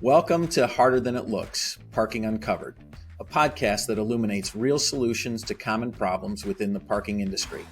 Welcome to Harder Than It Looks, Parking Uncovered, a podcast that illuminates real solutions to common problems within the parking industry.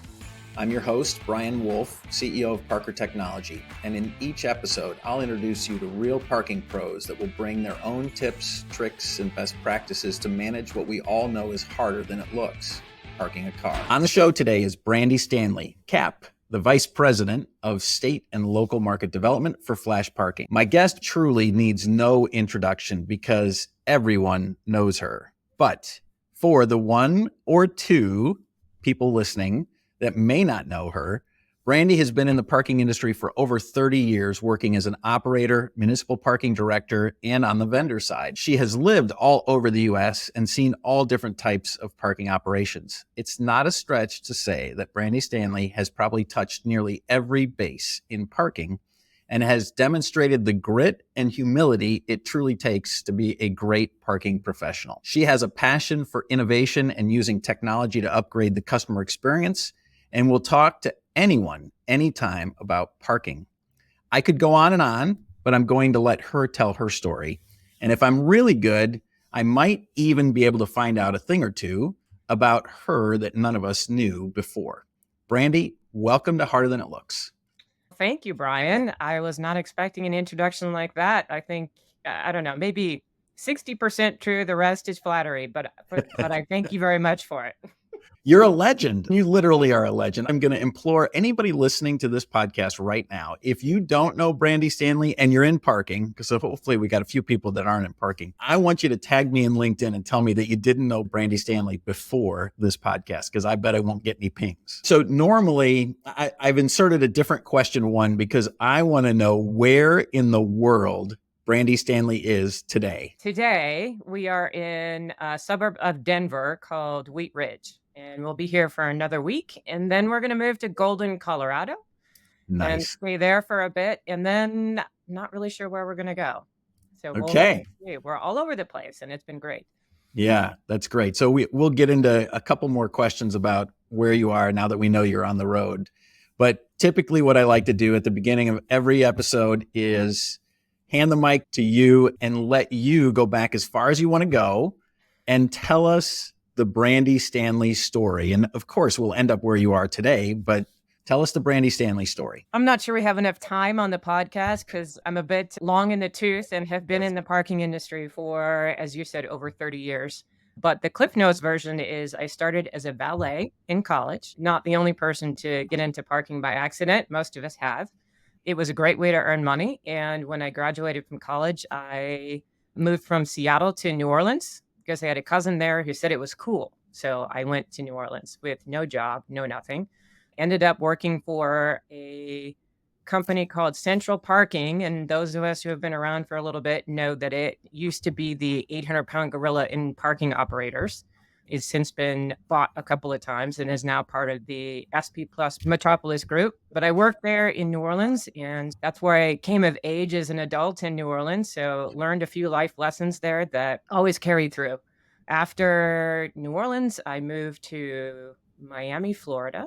I'm your host, Brian Wolf, CEO of Parker Technology, and in each episode, I'll introduce you to real parking pros that will bring their own tips, tricks, and best practices to manage what we all know is harder than it looks, parking a car. On the show today is Brandy Stanley, CAPP, the Vice President of State and Local Market Development for Flash Parking. My guest truly needs no introduction because everyone knows her. But for the one or two people listening that may not know her, Brandy has been in the parking industry for over 30 years, working as an operator, municipal parking director, and on the vendor side. She has lived all over the U.S. and seen all different types of parking operations. It's not a stretch to say that Brandy Stanley has probably touched nearly every base in parking and has demonstrated the grit and humility it truly takes to be a great parking professional. She has a passion for innovation and using technology to upgrade the customer experience, and we'll talk to anyone, anytime about parking. I could go on, but I'm going to let her tell her story. And if I'm really good, I might even be able to find out a thing or two about her that none of us knew before. Brandy, welcome to Harder Than It Looks. Thank you, Brian. I was not expecting an introduction like that. I think, I don't know, maybe 60% true. The rest is flattery, but I thank you very much for it. You're a legend. You literally are a legend. I'm going to implore anybody listening to this podcast right now, if you don't know Brandy Stanley and you're in parking, because hopefully we got a few people that aren't in parking, I want you to tag me in LinkedIn and tell me that you didn't know Brandy Stanley before this podcast, because I bet I won't get any pings. So normally I've inserted a different question one because I want to know where in the world Brandy Stanley is today. Today, we are in a suburb of Denver called Wheat Ridge. And we'll be here for another week. And then we're going to move to Golden, Colorado. Nice. And stay there for a bit. And then not really sure where we're going to go. So okay. We're all over the place and it's been great. Yeah, that's great. So we'll get into a couple more questions about where you are now that we know you're on the road. But typically what I like to do at the beginning of every episode is hand the mic to you and let you go back as far as you want to go and tell us the Brandy Stanley story. And of course, we'll end up where you are today, but tell us the Brandy Stanley story. I'm not sure we have enough time on the podcast because I'm a bit long in the tooth and have been in the parking industry for, as you said, over 30 years. But the Cliff Notes version is I started as a valet in college, not the only person to get into parking by accident. Most of us have. It was a great way to earn money. And when I graduated from college, I moved from Seattle to New Orleans, because I had a cousin there who said it was cool. So I went to New Orleans with no job, no nothing. Ended up working for a company called Central Parking. And those of us who have been around for a little bit know that it used to be the 800-pound gorilla in parking operators. It's since been bought a couple of times and is now part of the SP Plus Metropolis group. But I worked there in New Orleans, and that's where I came of age as an adult in New Orleans. So learned a few life lessons there that always carried through. After New Orleans, I moved to Miami, Florida.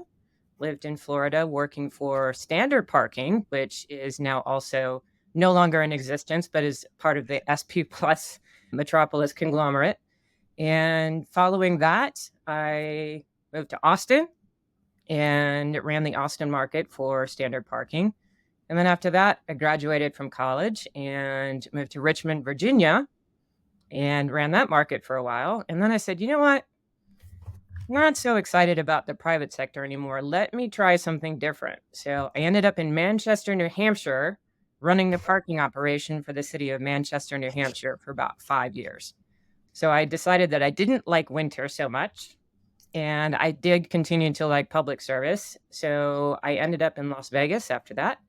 Lived in Florida working for Standard Parking, which is now also no longer in existence, but is part of the SP Plus Metropolis conglomerate. And following that, I moved to Austin and ran the Austin market for Standard Parking. And then after that, I graduated from college and moved to Richmond, Virginia, and ran that market for a while. And then I said, you know what? I'm not so excited about the private sector anymore. Let me try something different. So I ended up in Manchester, New Hampshire, running the parking operation for the city of Manchester, New Hampshire for about 5 years. So I decided that I didn't like winter so much, and I did continue to like public service. So I ended up in Las Vegas after that,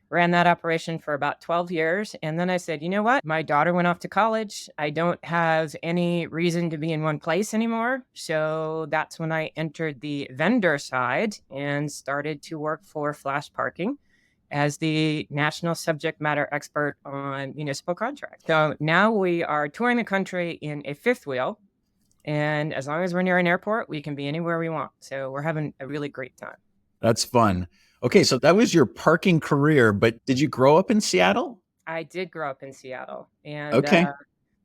ran that operation for about 12 years. And then I said, you know what? My daughter went off to college. I don't have any reason to be in one place anymore. So that's when I entered the vendor side and started to work for Flash Parking as the national subject matter expert on municipal contracts. So now we are touring the country in a fifth wheel. And as long as we're near an airport, we can be anywhere we want. So we're having a really great time. That's fun. Okay, so that was your parking career, but did you grow up in Seattle? I did grow up in Seattle, and Okay.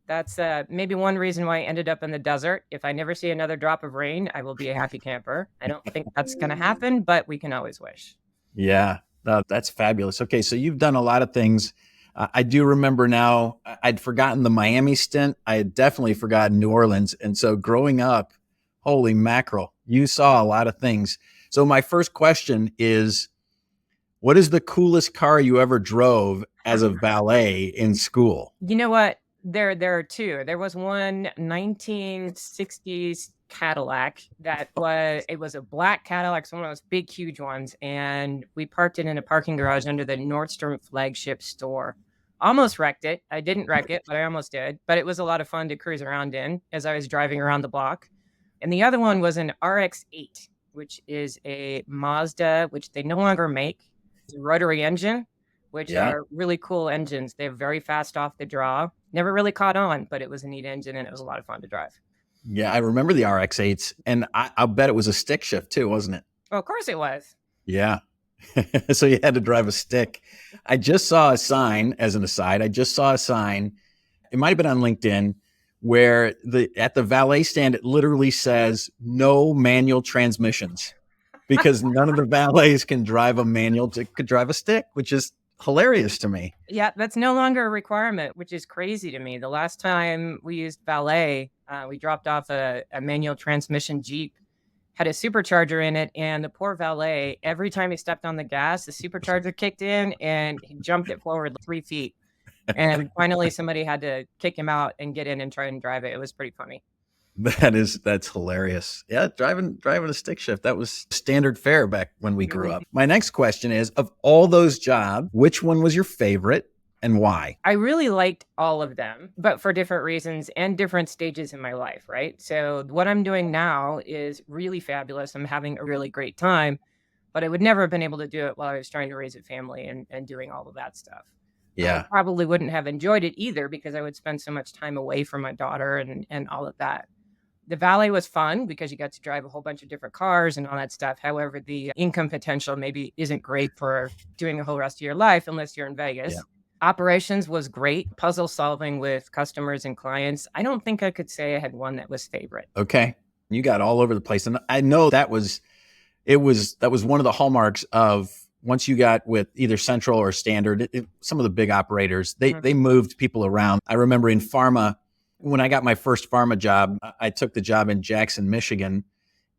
that's maybe one reason why I ended up in the desert. If I never see another drop of rain, I will be a happy camper. I don't think that's going to happen, but we can always wish. Yeah, that's fabulous. Okay, so you've done a lot of things. I do remember now, I'd forgotten the Miami stint. I had definitely forgotten New Orleans. And so growing up, holy mackerel, you saw a lot of things. So my first question is, what is the coolest car you ever drove as a valet in school? You know what? There are two. There was one 1960s Cadillac that was a black Cadillac, so one of those big, huge ones, and we parked it in a parking garage under the Nordstrom flagship store. Almost wrecked it. I didn't wreck it, but I almost did. But it was a lot of fun to cruise around in as I was driving around the block. And the other one was an RX-8, which is a Mazda, which they no longer make. It's a rotary engine, which Yeah. are really cool engines. They're very fast off the draw. Never really caught on, but it was a neat engine and it was a lot of fun to drive. Yeah, I remember the RX-8s, and I'll bet it was a stick shift too, wasn't it? Oh, of course it was. Yeah. So you had to drive a stick. I just saw a sign, as an aside, it might have been on LinkedIn, where at the valet stand, it literally says no manual transmissions because none of the valets can drive a manual, could drive a stick, which is hilarious to me. Yeah, that's no longer a requirement, which is crazy to me. The last time we used valet, we dropped off a manual transmission Jeep, had a supercharger in it, and the poor valet, every time he stepped on the gas, the supercharger kicked in and he jumped it forward 3 feet. And finally somebody had to kick him out and get in and try and drive it. It was pretty funny. That's hilarious. Yeah, driving a stick shift, that was standard fare back when we grew up. My next question is, of all those jobs, which one was your favorite and why? I really liked all of them, but for different reasons and different stages in my life, right? So what I'm doing now is really fabulous. I'm having a really great time, but I would never have been able to do it while I was trying to raise a family and doing all of that stuff. Yeah. I probably wouldn't have enjoyed it either because I would spend so much time away from my daughter and all of that. The valet was fun because you got to drive a whole bunch of different cars and all that stuff. However, the income potential maybe isn't great for doing the whole rest of your life unless you're in Vegas. Yeah. Operations was great. Puzzle solving with customers and clients. I don't think I could say I had one that was favorite. Okay. You got all over the place. And I know that was one of the hallmarks of once you got with either Central or Standard, some of the big operators, they moved people around. I remember in pharma, when I got my first pharma job, I took the job in Jackson, Michigan,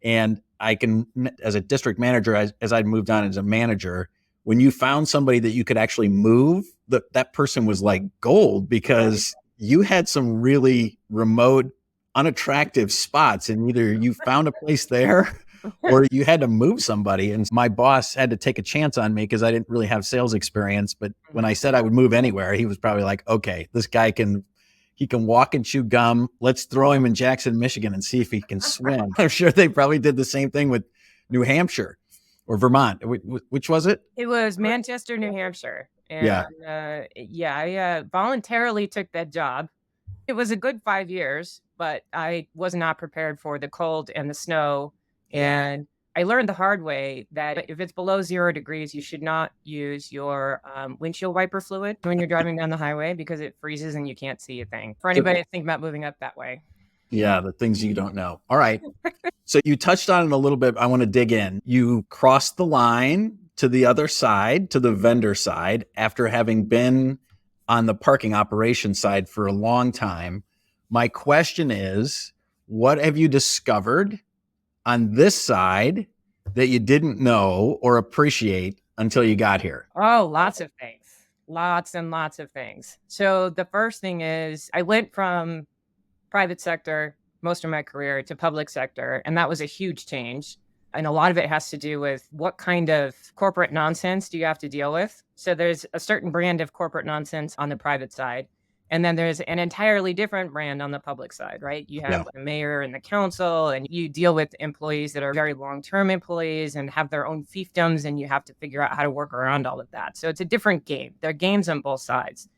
and as a district manager, as I'd moved on as a manager, when you found somebody that you could actually move, that person was like gold because you had some really remote, unattractive spots, and either you found a place there or you had to move somebody. And my boss had to take a chance on me because I didn't really have sales experience. But when I said I would move anywhere, he was probably like, okay, this guy can walk and chew gum. Let's throw him in Jackson, Michigan and see if he can swim. I'm sure they probably did the same thing with New Hampshire or Vermont. Which was it? It was Manchester, New Hampshire. And, I voluntarily took that job. It was a good 5 years, but I was not prepared for the cold and the snow. And I learned the hard way that if it's below 0 degrees, you should not use your windshield wiper fluid when you're driving down the highway because it freezes and you can't see a thing. For anybody thinking about moving up that way. Yeah, the things you don't know. All right. So you touched on it a little bit. I want to dig in. You crossed the line to the other side, to the vendor side, after having been on the parking operation side for a long time. My question is, what have you discovered on this side that you didn't know or appreciate until you got here? Oh, lots of things. Lots and lots of things. So the first thing is I went from private sector most of my career to public sector, and that was a huge change. And a lot of it has to do with what kind of corporate nonsense do you have to deal with. So there's a certain brand of corporate nonsense on the private side. And then there's an entirely different brand on the public side, right? You have the mayor and the council, and you deal with employees that are very long-term employees and have their own fiefdoms, and you have to figure out how to work around all of that. So it's a different game. There are games on both sides.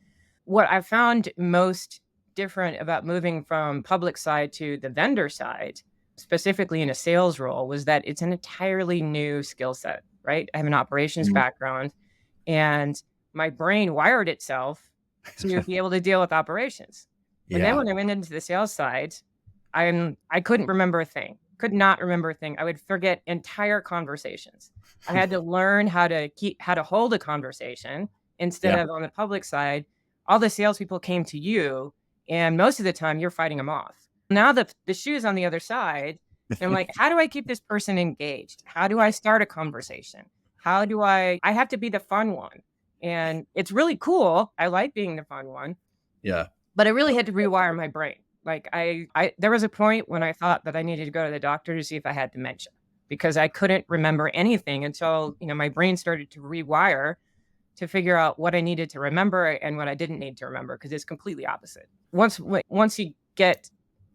What I found most different about moving from public side to the vendor side, specifically in a sales role, was that it's an entirely new skill set, right? I have an operations background, and my brain wired itself to be able to deal with operations. But then Yeah. when I went into the sales side, I couldn't remember a thing. Could not remember a thing. I would forget entire conversations. I had to learn how to hold a conversation instead Yeah. of on the public side. All the salespeople came to you, and most of the time you're fighting them off. Now the shoe's on the other side. And I'm like, how do I keep this person engaged? How do I start a conversation? How do I have to be the fun one. And it's really cool. I like being the fun one. Yeah. But I really had to rewire my brain. Like there was a point when I thought that I needed to go to the doctor to see if I had dementia because I couldn't remember anything until, my brain started to rewire to figure out what I needed to remember and what I didn't need to remember because it's completely opposite. Once you get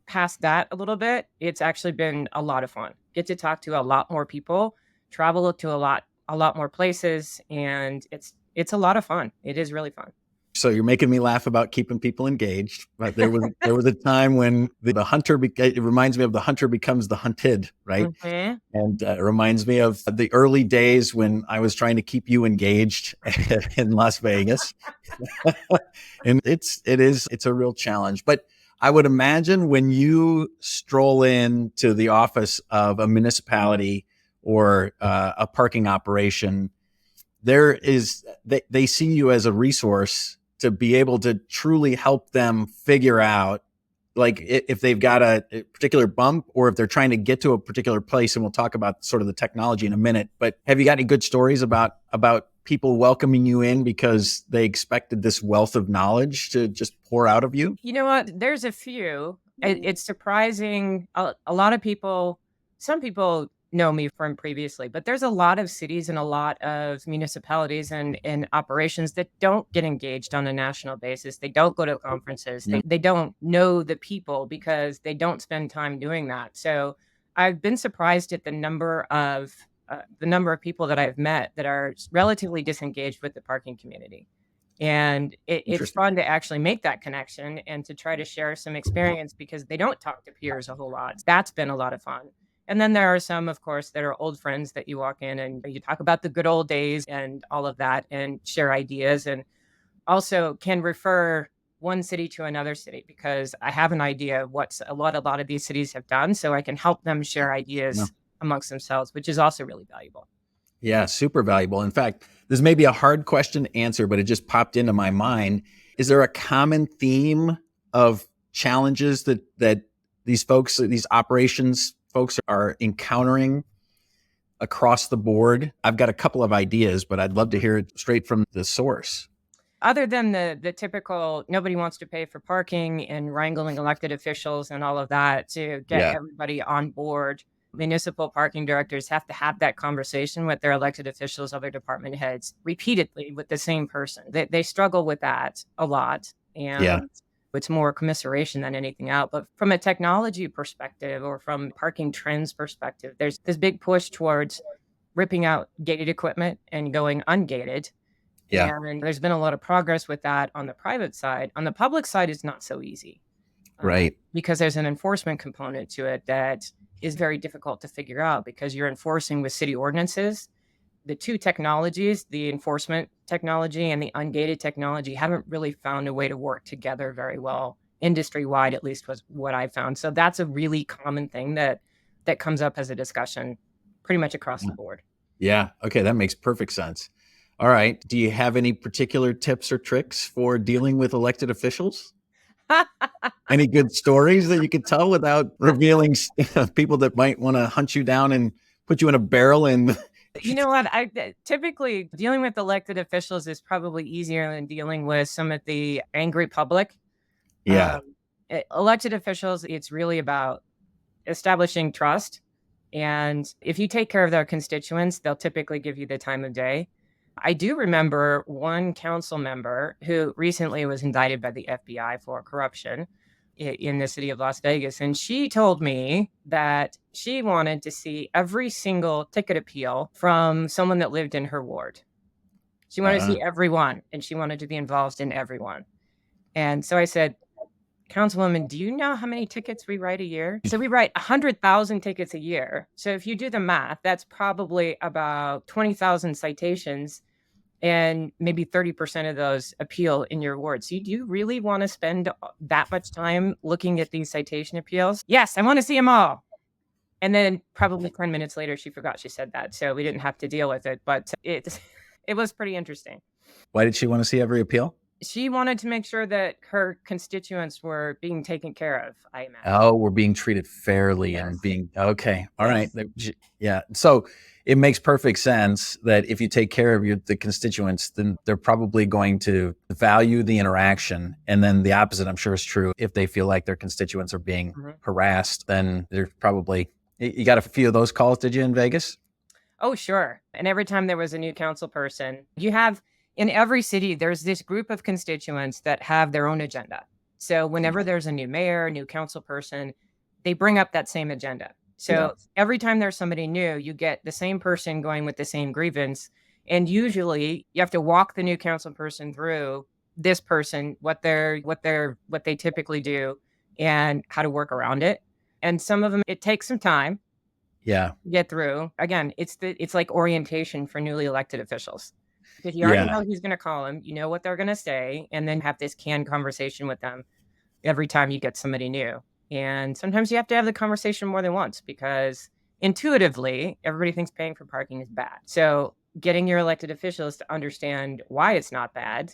past that a little bit, it's actually been a lot of fun. Get to talk to a lot more people, travel to a lot more places, and it's a lot of fun. It is really fun. So you're making me laugh about keeping people engaged, but there was a time when the hunter, it reminds me of the hunter becomes the hunted, right? Mm-hmm. And it reminds me of the early days when I was trying to keep you engaged in Las Vegas. And it's a real challenge, but I would imagine when you stroll into the office of a municipality or a parking operation, they see you as a resource to be able to truly help them figure out, like if they've got a particular bump or if they're trying to get to a particular place. And we'll talk about sort of the technology in a minute, but have you got any good stories about people welcoming you in because they expected this wealth of knowledge to just pour out of you? You know what? There's a few. It's surprising. A lot of people, some people know me from previously, but there's a lot of cities and a lot of municipalities and operations that don't get engaged on a national basis. They don't go to conferences. They don't know the people because they don't spend time doing that. So I've been surprised at the number of people that I've met that are relatively disengaged with the parking community. And it's fun to actually make that connection and to try to share some experience because they don't talk to peers a whole lot. That's been a lot of fun. And then there are some, of course, that are old friends that you walk in and you talk about the good old days and all of that and share ideas, and also can refer one city to another city because I have an idea of what a lot of these cities have done. So I can help them share ideas amongst themselves, which is also really valuable. Yeah, super valuable. In fact, this may be a hard question to answer, but it just popped into my mind. Is there a common theme of challenges that these folks, these operations folks are encountering across the board? I've got a couple of ideas, but I'd love to hear it straight from the source. Other than the typical, nobody wants to pay for parking and wrangling elected officials and all of that to get everybody on board, municipal parking directors have to have that conversation with their elected officials, other department heads, repeatedly with the same person. They struggle with that a lot. And it's more commiseration than anything else. But from a technology perspective or from parking trends perspective, there's this big push towards ripping out gated equipment and going ungated. Yeah. And there's been a lot of progress with that on the private side. On the public side, it's not so easy. Right. Because there's an enforcement component to it that is very difficult to figure out because you're enforcing with city ordinances. The two technologies, the enforcement technology and the ungated technology, haven't really found a way to work together very well, industry-wide, at least was what I found. So that's a really common thing that comes up as a discussion pretty much across the board. Yeah. Okay. That makes perfect sense. All right. Do you have any particular tips or tricks for dealing with elected officials? Any good stories that you could tell without revealing people that might want to hunt you down and put you in a barrel? And you know what? I typically dealing with elected officials is probably easier than dealing with some of the angry public. Yeah. Elected officials, it's really about establishing trust. And if you take care of their constituents, they'll typically give you the time of day. I do remember one council member who recently was indicted by the FBI for corruption in the city of Las Vegas. And she told me that she wanted to see every single ticket appeal from someone that lived in her ward. She wanted to see everyone, and she wanted to be involved in everyone. And so I said, Councilwoman, do you know how many tickets we write a year? So we write 100,000 tickets a year. So if you do the math, that's probably about 20,000 citations. and maybe 30% of those appeal in your ward. So do you really want to spend that much time looking at these citation appeals? Yes, I want to see them all. And then probably 10 minutes later, she forgot she said that. So we didn't have to deal with it, but it was pretty interesting. Why did she want to see every appeal? She wanted to make sure that her constituents were being taken care of, I imagine. Oh, we're being treated fairly and being okay. All right. Yeah. So it makes perfect sense that if you take care of the constituents, then they're probably going to value the interaction. And then the opposite, I'm sure, is true. If they feel like their constituents are being harassed, then they're probably, you got a few of those calls, did you, in Vegas? Oh, sure. And every time there was a new council person, you have in every city, there's this group of constituents that have their own agenda. So whenever there's a new mayor, new council person, they bring up that same agenda. So every time there's somebody new, you get the same person going with the same grievance. And usually you have to walk the new council person through this person, what they typically do and how to work around it. And some of them, it takes some time. Yeah. Get through. Again, it's like orientation for newly elected officials. Because you already know who's going to call them, you know what they're going to say, and then have this canned conversation with them every time you get somebody new. And sometimes you have to have the conversation more than once because intuitively, everybody thinks paying for parking is bad. So getting your elected officials to understand why it's not bad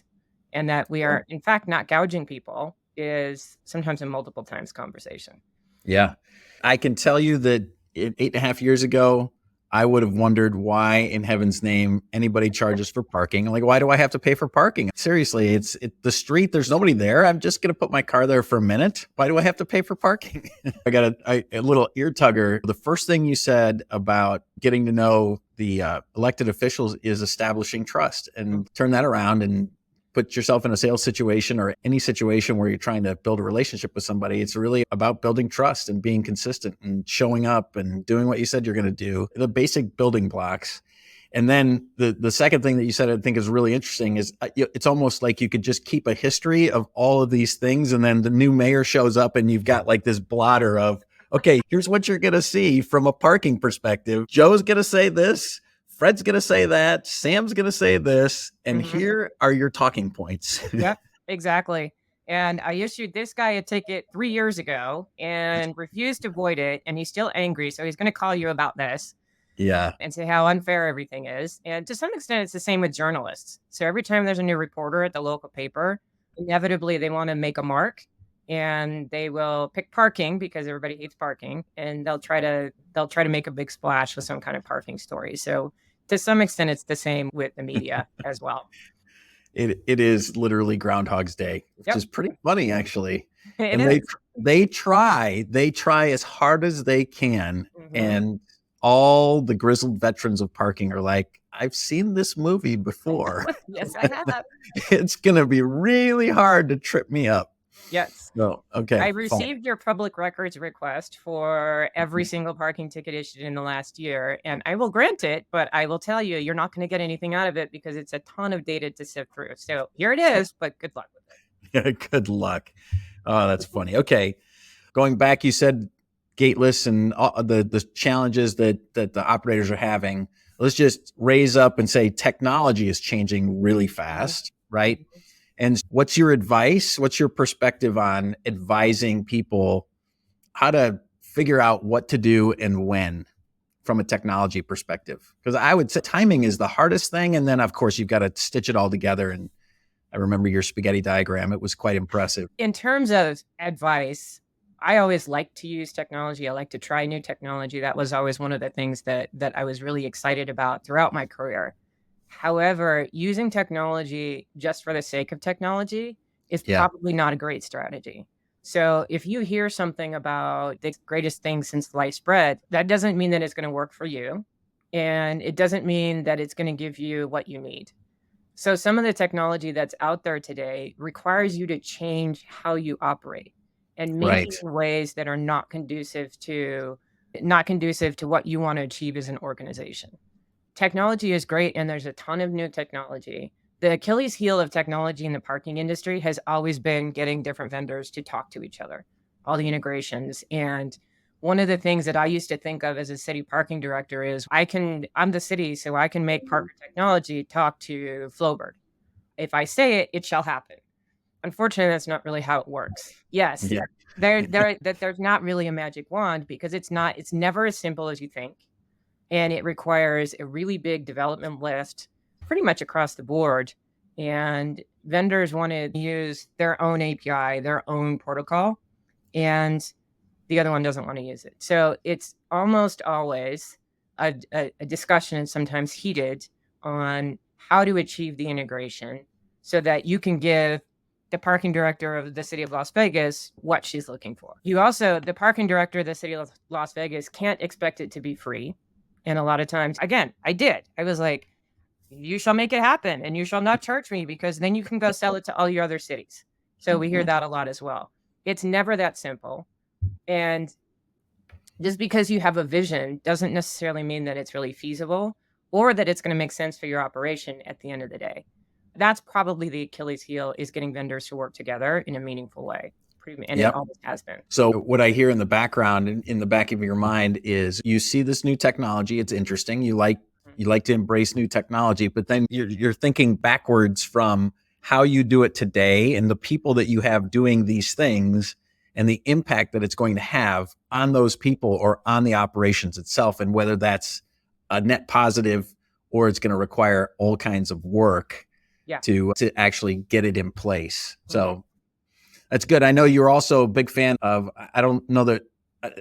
and that we are, in fact, not gouging people is sometimes a multiple times conversation. Yeah. I can tell you that 8.5 years ago, I would have wondered why in heaven's name anybody charges for parking. Like, why do I have to pay for parking? Seriously, it's the street. There's nobody there. I'm just going to put my car there for a minute. Why do I have to pay for parking? I got a little ear tugger. The first thing you said about getting to know the elected officials is establishing trust, and turn that around and put yourself in a sales situation or any situation where you're trying to build a relationship with somebody. It's really about building trust and being consistent and showing up and doing what you said you're going to do, the basic building blocks. And then the second thing that you said I think is really interesting is it's almost like you could just keep a history of all of these things. And then the new mayor shows up and you've got like this blotter of, okay, here's what you're going to see from a parking perspective. Joe's going to say this. Fred's going to say that, Sam's going to say this, and here are your talking points. Yep, exactly. And I issued this guy a ticket 3 years ago and refused to void it. And he's still angry. So he's going to call you about this. Yeah. And say how unfair everything is. And to some extent, it's the same with journalists. So every time there's a new reporter at the local paper, inevitably they want to make a mark. And they will pick parking because everybody hates parking. And they'll try to make a big splash with some kind of parking story. So to some extent, it's the same with the media as well. It is literally Groundhog's Day, which is pretty funny, actually. And they try as hard as they can. And all the grizzled veterans of parking are like, I've seen this movie before. Yes, I have. It's going to be really hard to trip me up. Yes. No. Okay. I received your public records request for every single parking ticket issued in the last year, and I will grant it, but I will tell you, you're not going to get anything out of it because it's a ton of data to sift through. So here it is, but good luck with it. Yeah, good luck. Oh, that's funny. Okay. Going back, you said gateless and the challenges that the operators are having. Let's just raise up and say technology is changing really fast, right? And what's your advice? What's your perspective on advising people how to figure out what to do and when from a technology perspective? Because I would say timing is the hardest thing. And then, of course, you've got to stitch it all together. And I remember your spaghetti diagram. It was quite impressive. In terms of advice, I always like to use technology. I like to try new technology. That was always one of the things that I was really excited about throughout my career. However, using technology just for the sake of technology is probably not a great strategy. So if you hear something about the greatest thing since sliced bread, that doesn't mean that it's going to work for you. And it doesn't mean that it's going to give you what you need. So some of the technology that's out there today requires you to change how you operate and make it in ways that are not conducive to what you want to achieve as an organization. Technology is great, and there's a ton of new technology. The Achilles heel of technology in the parking industry has always been getting different vendors to talk to each other, all the integrations. And One of the things that I used to think of as a city parking director is I'm the city, so I can make Parker Technology talk to Flowbird. If I say it, it shall happen. Unfortunately, that's not really how it works. Yes, Yeah. there's not really a magic wand because it's never as simple as you think. And it requires a really big development list pretty much across the board. And vendors want to use their own API, their own protocol, and the other one doesn't want to use it. So it's almost always a discussion, and sometimes heated, on how to achieve the integration so that you can give the parking director of the city of Las Vegas what she's looking for. The parking director of the city of Las Vegas can't expect it to be free. And a lot of times, again, I was like, you shall make it happen and you shall not charge me because then you can go sell it to all your other cities. So we hear that a lot as well. It's never that simple. And just because you have a vision doesn't necessarily mean that it's really feasible or that it's going to make sense for your operation at the end of the day. That's probably the Achilles heel, is getting vendors to work together in a meaningful way. And It always has been. So what I hear in the background, in the back of your mind, is you see this new technology. It's interesting. You like to embrace new technology, but then you're thinking backwards from how you do it today and the people that you have doing these things and the impact that it's going to have on those people or on the operations itself, and whether that's a net positive or it's going to require all kinds of work to actually get it in place. So that's good. I know you're also a big fan of, I don't know that,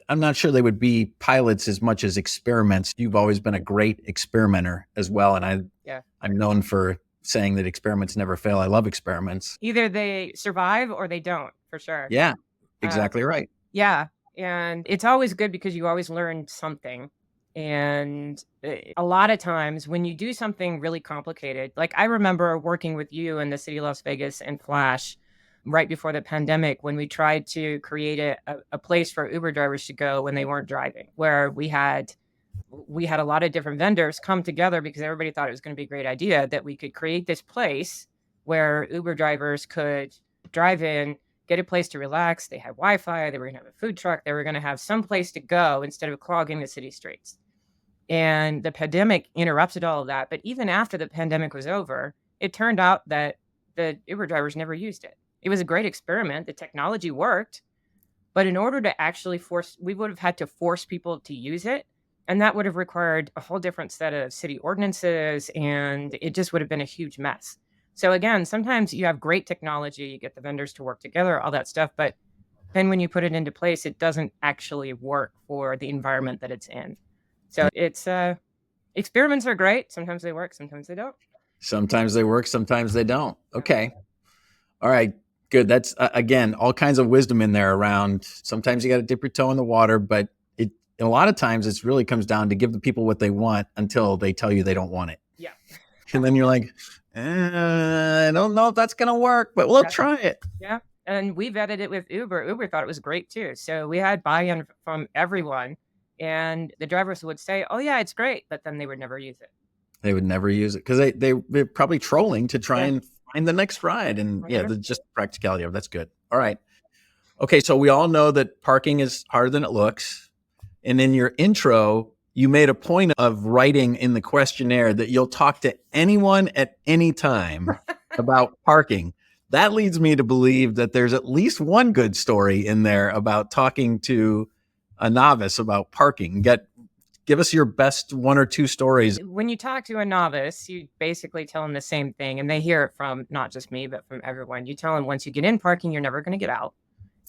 I'm not sure they would be pilots as much as experiments. You've always been a great experimenter as well. And I'm known for saying that experiments never fail. I love experiments. Either they survive or they don't, for sure. Yeah, exactly right. Yeah. And it's always good because you always learn something. And a lot of times when you do something really complicated, like I remember working with you in the city of Las Vegas and Flash right before the pandemic, when we tried to create a place for Uber drivers to go when they weren't driving, where we had a lot of different vendors come together because everybody thought it was going to be a great idea that we could create this place where Uber drivers could drive in, get a place to relax. They had Wi-Fi. They were going to have a food truck. They were going to have some place to go instead of clogging the city streets. And the pandemic interrupted all of that. But even after the pandemic was over, it turned out that the Uber drivers never used it. It was a great experiment. The technology worked. But in order to actually we would have had to force people to use it. And that would have required a whole different set of city ordinances. And it just would have been a huge mess. So again, sometimes you have great technology, you get the vendors to work together, all that stuff. But then when you put it into place, it doesn't actually work for the environment that it's in. So it's experiments are great. Sometimes they work, sometimes they don't. Sometimes they work, sometimes they don't. Okay. All right. Good. That's, again, all kinds of wisdom in there around. Sometimes you got to dip your toe in the water, but a lot of times it really comes down to give the people what they want until they tell you they don't want it. Yeah. And then you're like, I don't know if that's going to work, but we'll try it. Yeah. And we vetted it with Uber. Uber thought it was great too. So we had buy-in from everyone. And the drivers would say, oh yeah, it's great. But then they would never use it. They would never use it because they're probably trolling to try and find the next ride. And just practicality of that's good. All right. Okay. So we all know that parking is harder than it looks. And in your intro, you made a point of writing in the questionnaire that you'll talk to anyone at any time about parking. That leads me to believe that there's at least one good story in there about talking to a novice about parking. Give us your best one or two stories. When you talk to a novice, you basically tell them the same thing, and they hear it from not just me, but from everyone. You tell them once you get in parking, you're never going to get out.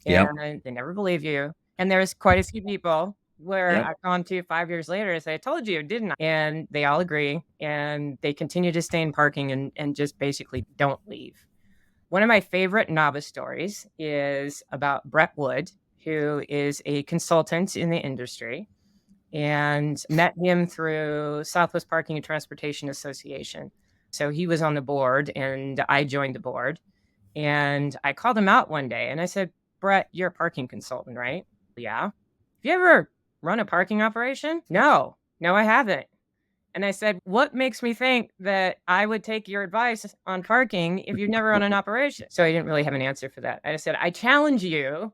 And they never believe you. And there's quite a few people where I've gone to 5 years later and say, I told you, didn't I? And they all agree, and they continue to stay in parking and just basically don't leave. One of my favorite novice stories is about Brett Wood, who is a consultant in the industry, and met him through Southwest Parking and Transportation Association. So he was on the board and I joined the board, and I called him out one day and I said, Brett, you're a parking consultant, right? Yeah. Have you ever run a parking operation? No, I haven't. And I said, what makes me think that I would take your advice on parking if you've never run an operation? So I didn't really have an answer for that. I said, I challenge you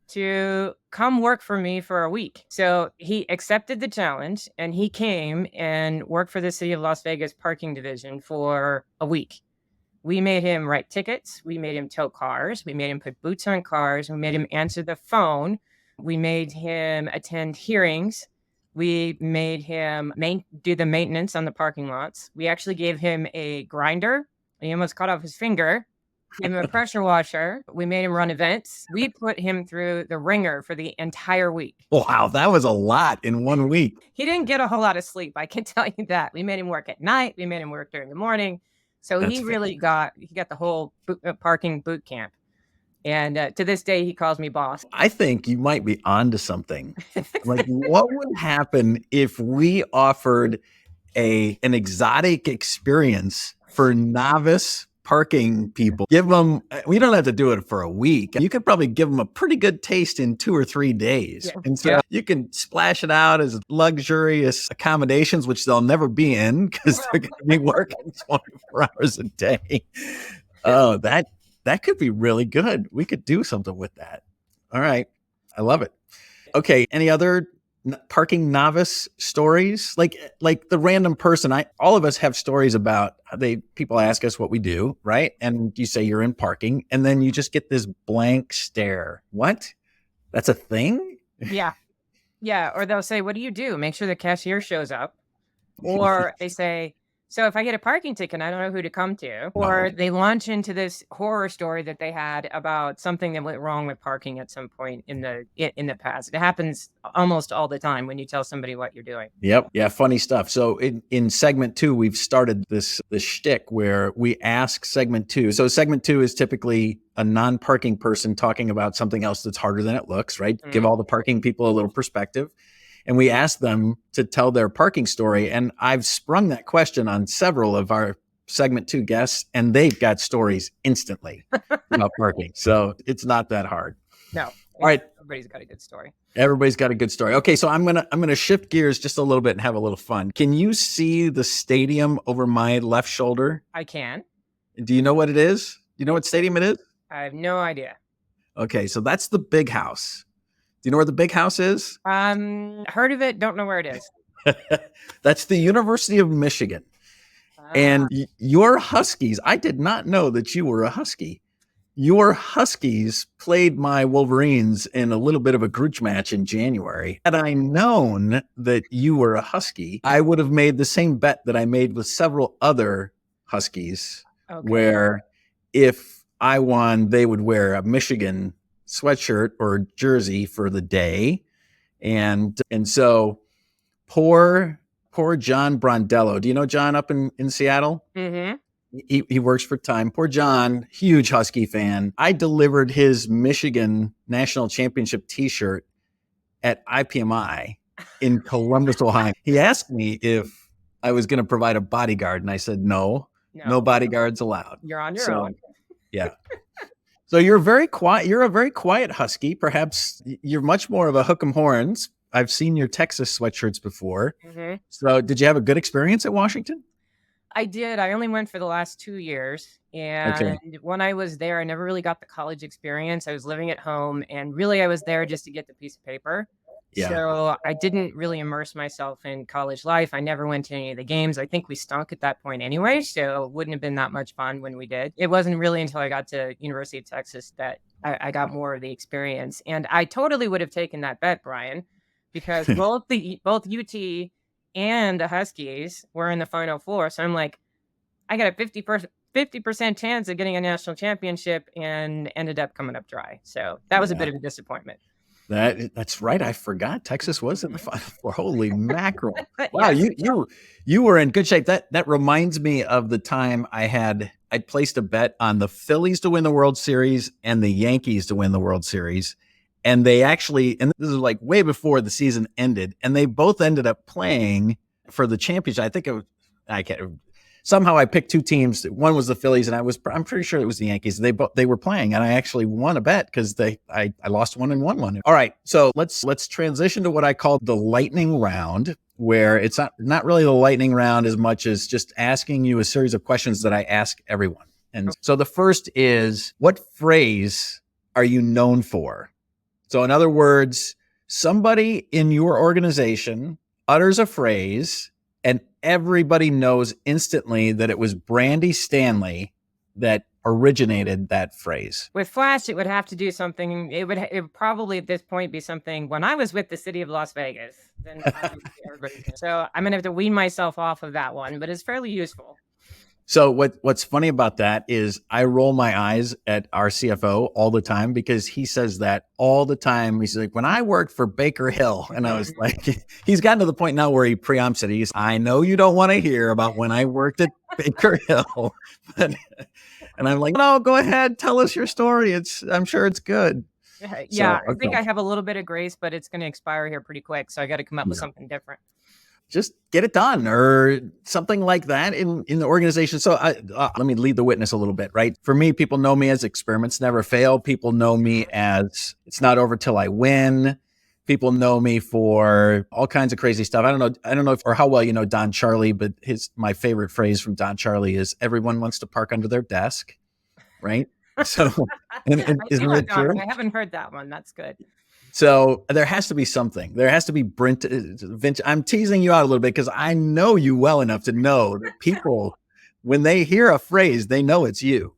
to come work for me for a week. So he accepted the challenge and he came and worked for the city of Las Vegas parking division for a week. We made him write tickets. We made him tow cars. We made him put boots on cars. We made him answer the phone. We made him attend hearings. We made him do the maintenance on the parking lots. We actually gave him a grinder. He almost cut off his finger. Gave him a pressure washer. We made him run events. We put him through the ringer for the entire week. Wow, that was a lot in 1 week. He didn't get a whole lot of sleep, I can tell you that. We made him work at night. We made him work during the morning. So he really got the whole parking boot camp. And to this day, he calls me boss. I think you might be onto something. Like, what would happen if we offered an exotic experience for novice parking people? We don't have to do it for a week. You could probably give them a pretty good taste in 2 or 3 days. Yeah. And so you can splash it out as luxurious accommodations, which they'll never be in because they're going to be working 24 hours a day. Oh, that could be really good. We could do something with that. All right. I love it. Okay. Any other parking novice stories? Like the random person, all of us have stories about people ask us what we do, right? And you say you're in parking and then you just get this blank stare. What? That's a thing? Yeah. Yeah. Or they'll say, what do you do? Make sure the cashier shows up. Or they say, so if I get a parking ticket, I don't know who to come to. Or they launch into this horror story that they had about something that went wrong with parking at some point in the past. It happens almost all the time when you tell somebody what you're doing. Yep. Yeah. Funny stuff. So in segment 2, we've started this shtick where we ask segment 2. So segment 2 is typically a non-parking person talking about something else that's harder than it looks, right? Mm-hmm. Give all the parking people a little perspective. And we asked them to tell their parking story. And I've sprung that question on several of our segment 2 guests, and they've got stories instantly about parking. So it's not that hard. No. All right. Everybody's got a good story. Everybody's got a good story. Okay. So I'm going to shift gears just a little bit and have a little fun. Can you see the stadium over my left shoulder? I can. Do you know what it is? Do you know what stadium it is? I have no idea. Okay. So that's the Big House. Do you know where the Big House is? Heard of it. Don't know where it is. That's the University of Michigan. And your Huskies, I did not know that you were a Husky. Your Huskies played my Wolverines in a little bit of a grudge match in January. Had I known that you were a Husky, I would have made the same bet that I made with several other Huskies, where if I won, they would wear a Michigan sweatshirt or jersey for the day. And so poor John Brondello. Do you know John up in Seattle? Mm-hmm. He works for Time. Poor John, huge Husky fan. I delivered his Michigan National Championship t-shirt at IPMI in Columbus, Ohio. He asked me if I was going to provide a bodyguard, and I said, no bodyguards allowed. You're on your own. Yeah. So you're very quiet. You're a very quiet Husky. Perhaps you're much more of a hook 'em horns. I've seen your Texas sweatshirts before. Mm-hmm. So did you have a good experience at Washington? I did. I only went for the last 2 years. And when I was there, I never really got the college experience. I was living at home and really I was there just to get the piece of paper. Yeah. So I didn't really immerse myself in college life. I never went to any of the games. I think we stunk at that point anyway, so it wouldn't have been that much fun when we did. It wasn't really until I got to University of Texas that I got more of the experience. And I totally would have taken that bet, Brian, because both UT and the Huskies were in the Final Four. So I'm like, I got a 50% chance of getting a national championship and ended up coming up dry. So that was a bit of a disappointment. That's right. I forgot Texas was in the Final Four. Holy mackerel! Wow, you were in good shape. That reminds me of the time I placed a bet on the Phillies to win the World Series and the Yankees to win the World Series, and they actually, and this is like way before the season ended, and they both ended up playing for the championship. I think somehow I picked two teams. One was the Phillies, and I'm pretty sure it was the Yankees. They were playing, and I actually won a bet because I lost one and won one. All right, so let's transition to what I call the lightning round, where it's not really the lightning round as much as just asking you a series of questions that I ask everyone. And so the first is, what phrase are you known for? So in other words, somebody in your organization utters a phrase and everybody knows instantly that it was Brandy Stanley that originated that phrase. With Flash, it would have to do something. It would probably at this point be something when I was with the city of Las Vegas. Then so I'm gonna have to wean myself off of that one, but it's fairly useful. So what's funny about that is I roll my eyes at our CFO all the time because he says that all the time. He's like, when I worked for Baker Hill, and I was like, he's gotten to the point now where he preempts it. I know you don't want to hear about when I worked at Baker Hill, and I'm like, no, go ahead, tell us your story. I'm sure it's good. Yeah, I think I have a little bit of grace, but it's going to expire here pretty quick, so I got to come up with something different. Just get it done or something like that in the organization. So let me lead the witness a little bit, right? For me, people know me as experiments never fail. People know me as it's not over till I win. People know me for all kinds of crazy stuff. I don't know or how well you know Don Charlie, but my favorite phrase from Don Charlie is everyone wants to park under their desk, right? So isn't it true? I haven't heard that one. That's good. So there has to be something. There has to be vintage. I'm teasing you out a little bit because I know you well enough to know that people, when they hear a phrase, they know it's you.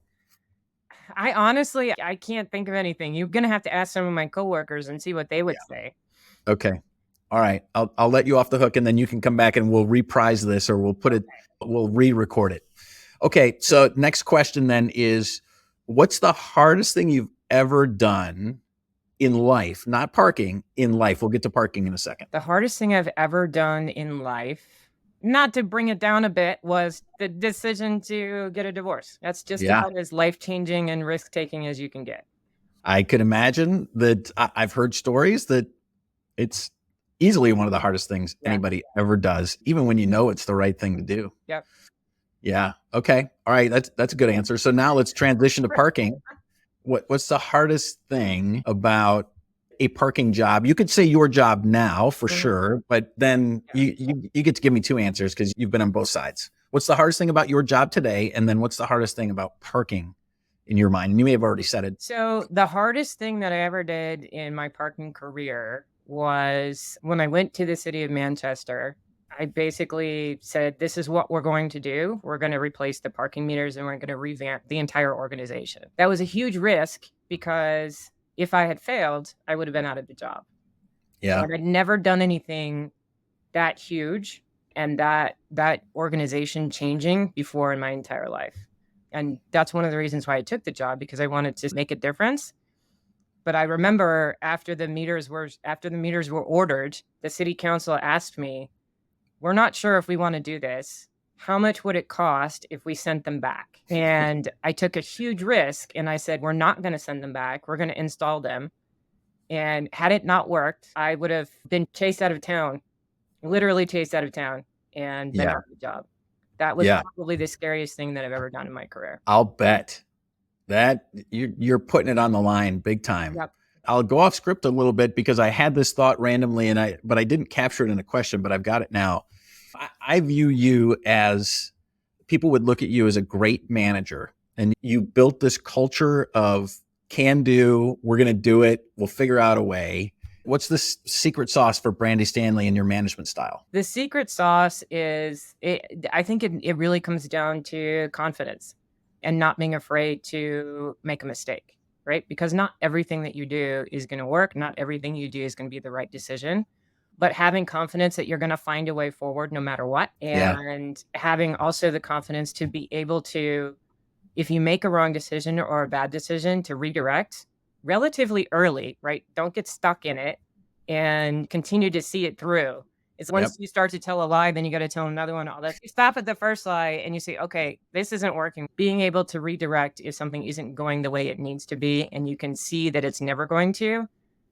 I honestly can't think of anything. You're going to have to ask some of my coworkers and see what they would say. Okay. All right. I'll let you off the hook and then you can come back and we'll reprise this or we'll re-record it. Okay. So next question then is, what's the hardest thing you've ever done in life, not parking, in life? We'll get to parking in a second. The hardest thing I've ever done in life, not to bring it down a bit, was the decision to get a divorce. That's just about as life-changing and risk-taking as you can get. I could imagine that. I've heard stories that it's easily one of the hardest things anybody ever does, even when you know it's the right thing to do. Yep. Yeah. Okay. All right. That's a good answer. So now let's transition to parking. What's the hardest thing about a parking job? You could say your job now for sure, but then you get to give me two answers because you've been on both sides. What's the hardest thing about your job today? And then what's the hardest thing about parking in your mind? And you may have already said it. So the hardest thing that I ever did in my parking career was when I went to the city of Manchester. I basically said, this is what we're going to do. We're going to replace the parking meters and we're going to revamp the entire organization. That was a huge risk because if I had failed, I would have been out of the job. Yeah. But I'd never done anything that huge and that organization changing before in my entire life. And that's one of the reasons why I took the job, because I wanted to make a difference. But I remember after the meters were ordered, the city council asked me, we're not sure if we want to do this. How much would it cost if we sent them back? And I took a huge risk and I said, we're not going to send them back. We're going to install them. And had it not worked, I would have been chased out of town, literally chased out of town and been out of the job. That was probably the scariest thing that I've ever done in my career. I'll bet that you're putting it on the line big time. Yep. I'll go off script a little bit because I had this thought randomly but I didn't capture it in a question, but I've got it now. I view you as, people would look at you as a great manager, and you built this culture of can do, we're going to do it, we'll figure out a way. What's the secret sauce for Brandy Stanley in your management style? The secret sauce is, I think it really comes down to confidence and not being afraid to make a mistake, right? Because not everything that you do is going to work. Not everything you do is going to be the right decision. But having confidence that you're going to find a way forward no matter what. And having also the confidence to be able to, if you make a wrong decision or a bad decision, to redirect relatively early, right? Don't get stuck in it and continue to see it through. It's once you start to tell a lie, then you got to tell another one. All that. You stop at the first lie and you say, okay, this isn't working. Being able to redirect if something isn't going the way it needs to be, and you can see that it's never going to,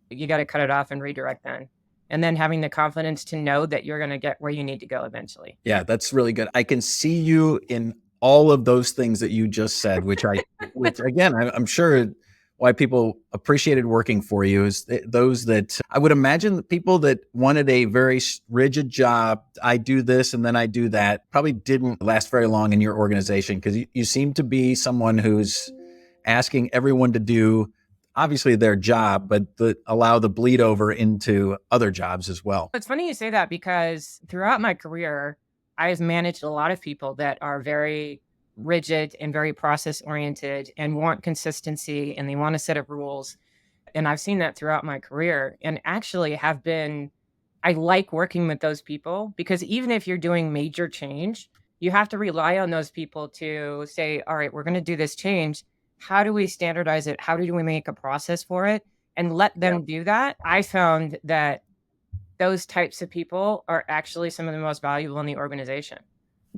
you got to cut it off and redirect then. And then having the confidence to know that you're going to get where you need to go eventually. Yeah, that's really good. I can see you in all of those things that you just said, which again, I'm sure why people appreciated working for you is those that I would imagine the people that wanted a very rigid job. I do this and then I do that probably didn't last very long in your organization, because you seem to be someone who's asking everyone to do obviously their job, but allow the bleed over into other jobs as well. It's funny you say that because throughout my career, I've managed a lot of people that are very rigid and very process oriented and want consistency and they want a set of rules. And I've seen that throughout my career and actually I like working with those people because even if you're doing major change, you have to rely on those people to say, all right, we're going to do this change. How do we standardize it? How do we make a process for it? And let them do that. I found that those types of people are actually some of the most valuable in the organization.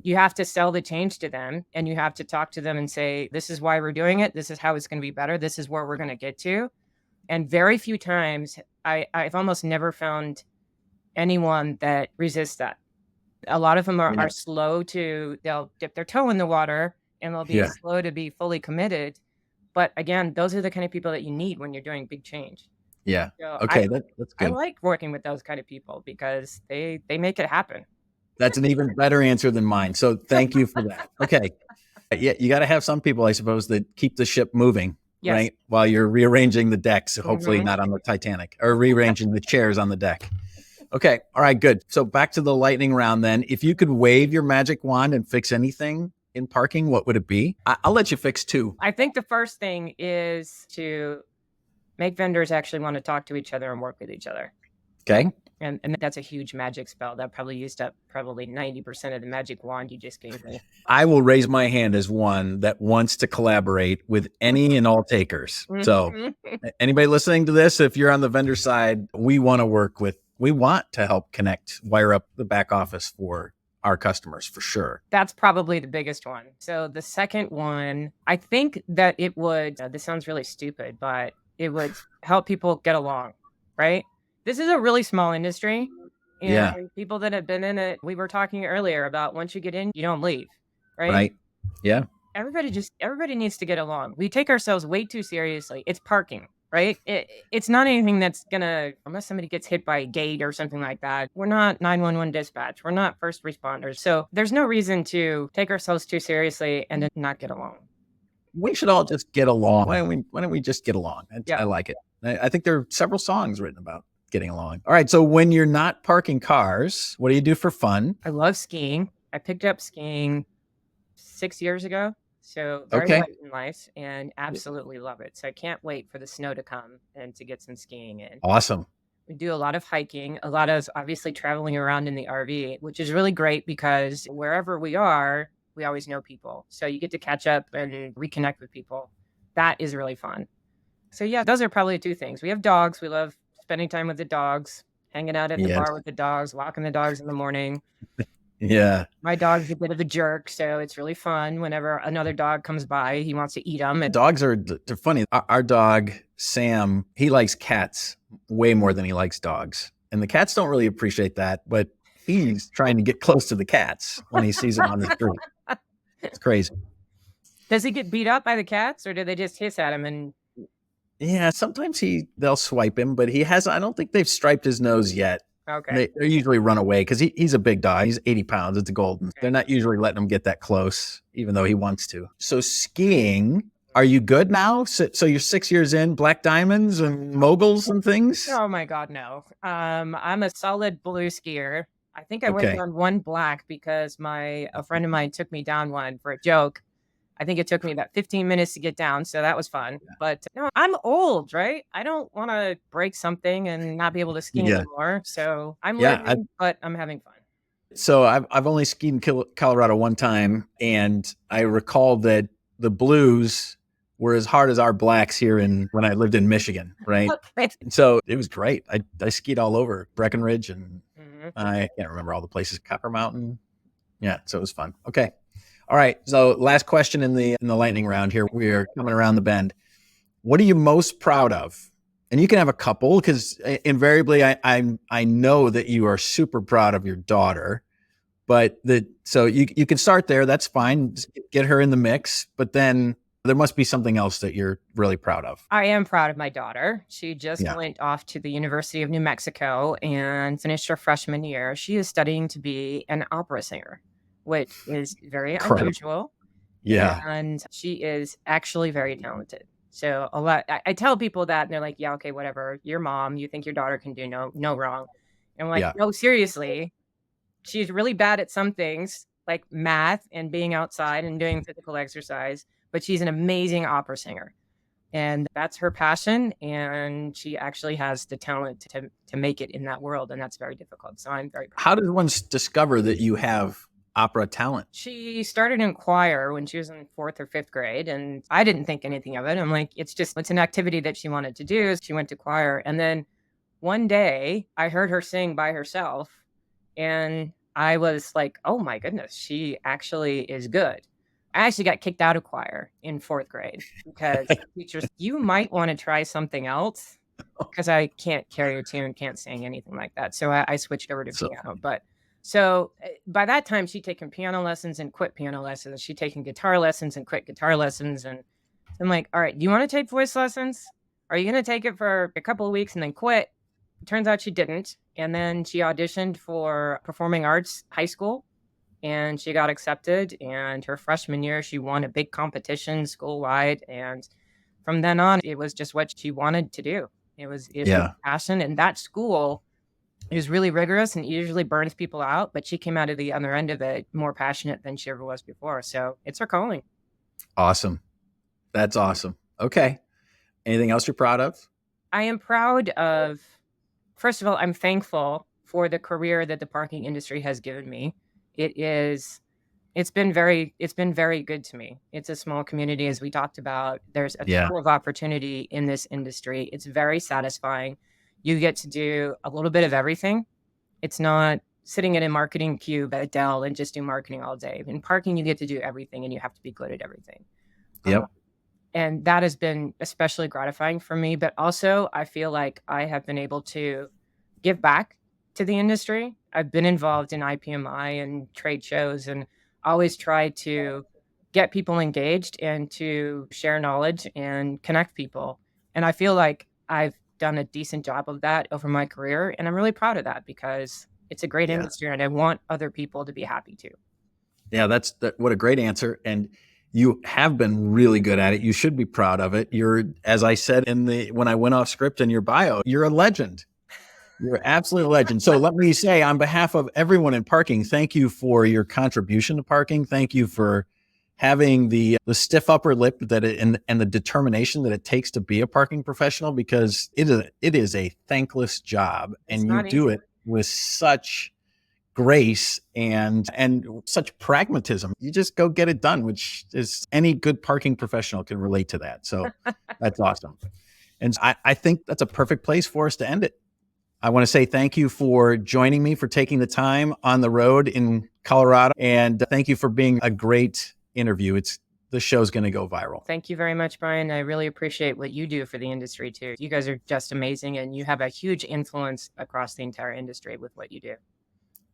You have to sell the change to them and you have to talk to them and say, this is why we're doing it. This is how it's going to be better. This is where we're going to get to. And very few times, I've almost never found anyone that resists that. A lot of them are slow they'll dip their toe in the water and they'll be slow to be fully committed. But again, those are the kind of people that you need when you're doing big change. Yeah. So Okay. That's good. I like working with those kind of people because they make it happen. That's an even better answer than mine. So thank you for that. Okay. Yeah. You got to have some people, I suppose, that keep the ship moving, right? While you're rearranging the decks, hopefully not on the Titanic, or rearranging the chairs on the deck. Okay. All right, good. So back to the lightning round then. If you could wave your magic wand and fix anything in parking, what would it be? I'll let you fix two. I think the first thing is to make vendors actually want to talk to each other and work with each other. Okay. And that's a huge magic spell. That probably used up 90% of the magic wand you just gave me. I will raise my hand as one that wants to collaborate with any and all takers. So anybody listening to this, if you're on the vendor side, we want to help connect, wire up the back office for our customers for sure. That's probably the biggest one. So the second one, I think that it would, this sounds really stupid, but it would help people get along, right? This is a really small industry. And people that have been in it, we were talking earlier about once you get in, you don't leave, right? Right. Yeah. Everybody needs to get along. We take ourselves way too seriously. It's parking, right? It's not anything that's gonna, unless somebody gets hit by a gate or something like that. We're not 911 dispatch. We're not first responders. So there's no reason to take ourselves too seriously and then not get along. We should all just get along. Why don't we just get along? I like it. I think there are several songs written about getting along. All right. So when you're not parking cars, what do you do for fun? I love skiing. I picked up skiing 6 years ago. So very late in life and absolutely love it. So I can't wait for the snow to come and to get some skiing in. Awesome. We do a lot of hiking, a lot of obviously traveling around in the RV, which is really great because wherever we are, we always know people. So you get to catch up and reconnect with people. That is really fun. So yeah, those are probably two things. We have dogs. We love spending time with the dogs, hanging out at the bar with the dogs, walking the dogs in the morning. Yeah. My dog's a bit of a jerk, so it's really fun. Whenever another dog comes by, he wants to eat them. And dogs they're funny. Our dog, Sam, he likes cats way more than he likes dogs. And the cats don't really appreciate that, but he's trying to get close to the cats when he sees them on the street. It's crazy. Does he get beat up by the cats or do they just hiss at him? And yeah, sometimes they'll swipe him, but I don't think they've striped his nose yet. Okay. They usually run away because he's a big dog. He's 80 pounds. It's a golden. Okay. They're not usually letting him get that close, even though he wants to. So skiing, are you good now? So you're 6 years in, black diamonds and moguls and things? Oh my God, no. I'm a solid blue skier. I think I went down one black because a friend of mine took me down one for a joke. I think it took me about 15 minutes to get down. So that was fun. Yeah. But no, I'm old, right? I don't want to break something and not be able to ski anymore. So I'm living, but I'm having fun. So I've only skied in Colorado one time. And I recall that the blues were as hard as our blacks here when I lived in Michigan, right? Okay. So it was great. I skied all over Breckenridge and I can't remember all the places, Copper Mountain. Yeah. So it was fun. Okay. All right. So last question in the lightning round here. We're coming around the bend. What are you most proud of? And you can have a couple because invariably I know that you are super proud of your daughter, but so you can start there. That's fine. Just get her in the mix, but then there must be something else that you're really proud of. I am proud of my daughter. She just went off to the University of New Mexico and finished her freshman year. She is studying to be an opera singer, which is very unusual. Yeah. And she is actually very talented. So a lot, I tell people that and they're like, yeah, okay, whatever. Your mom, you think your daughter can do no wrong. And I'm like, Yeah. no, seriously, she's really bad at some things like math and being outside and doing physical exercise, but she's an amazing opera singer. And that's her passion. And she actually has the talent to make it in that world. And that's very difficult. So I'm very proud. How does one discover that you have opera talent? She started in choir when she was in 4th or 5th grade. And I didn't think anything of it. I'm like, it's an activity that she wanted to do. She went to choir. And then one day I heard her sing by herself. And I was like, oh my goodness, she actually is good. I actually got kicked out of choir in 4th grade because the teachers, you might want to try something else because I can't carry a tune, can't sing, anything like that. So I switched over to piano. But so by that time, she'd taken piano lessons and quit piano lessons. She'd taken guitar lessons and quit guitar lessons. And I'm like, all right, do you want to take voice lessons? Are you going to take it for a couple of weeks and then quit? It turns out she didn't. And then she auditioned for performing arts high school and she got accepted. And her freshman year, she won a big competition school-wide. And from then on, it was just what she wanted to do. It was her passion. And that school is really rigorous and usually burns people out. But she came out of the other end of it more passionate than she ever was before. So it's her calling. Awesome. That's awesome. Okay. Anything else you're proud of? I am proud of, first of all, I'm thankful for the career that the parking industry has given me. It's been very good to me. It's a small community, as we talked about. There's a ton of opportunity in this industry. It's very satisfying. You get to do a little bit of everything. It's not sitting in a marketing cube at Dell and just do marketing all day. In parking, you get to do everything and you have to be good at everything. Yep. And that has been especially gratifying for me. But also, I feel like I have been able to give back to the industry. I've been involved in IPMI and trade shows and always try to get people engaged and to share knowledge and connect people. And I feel like I've done a decent job of that over my career. And I'm really proud of that because it's a great industry and I want other people to be happy too. Yeah, what a great answer. And you have been really good at it. You should be proud of it. You're, as I said when I went off script in your bio, you're a legend. You're absolutely a legend. So let me say, on behalf of everyone in parking, thank you for your contribution to parking. Thank you for having the stiff upper lip and the determination that it takes to be a parking professional, because it is a thankless job, and you do it with such grace and such pragmatism. You just go get it done, which is any good parking professional can relate to that. So that's awesome. And I think that's a perfect place for us to end it. I want to say thank you for joining me, for taking the time on the road in Colorado. And thank you for being a great interview. The show's going to go viral. Thank you very much, Brian. I really appreciate what you do for the industry too. You guys are just amazing and you have a huge influence across the entire industry with what you do.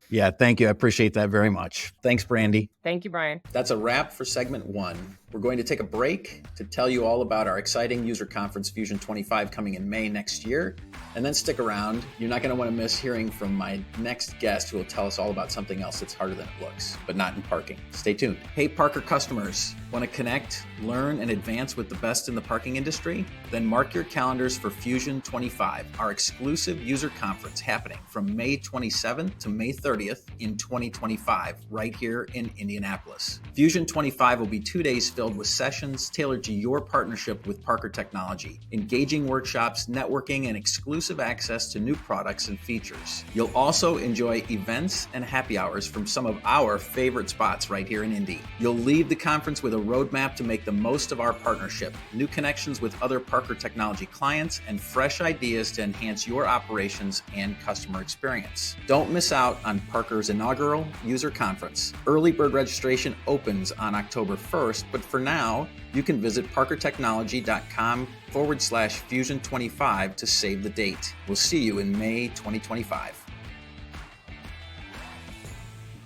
Yeah, thank you. I appreciate that very much. Thanks, Brandy. Thank you, Brian. That's a wrap for segment 1. We're going to take a break to tell you all about our exciting user conference Fusion 25 coming in May next year. And then stick around. You're not going to want to miss hearing from my next guest, who will tell us all about something else that's harder than it looks, but not in parking. Stay tuned. Hey, Parker customers, want to connect, learn, and advance with the best in the parking industry? Then mark your calendars for Fusion 25, our exclusive user conference happening from May 27th to May 30th in 2025, right here in Indianapolis. Fusion 25 will be 2 days filled with sessions tailored to your partnership with Parker Technology, engaging workshops, networking, and exclusive access to new products and features. You'll also enjoy events and happy hours from some of our favorite spots right here in Indy. You'll leave the conference with a roadmap to make the most of our partnership, new connections with other Parker Technology clients, and fresh ideas to enhance your operations and customer experience. Don't miss out on Parker's inaugural user conference. Early bird registration opens on October 1st, but for now, you can visit parkertechnology.com/Fusion25 to save the date. We'll see you in May 2025.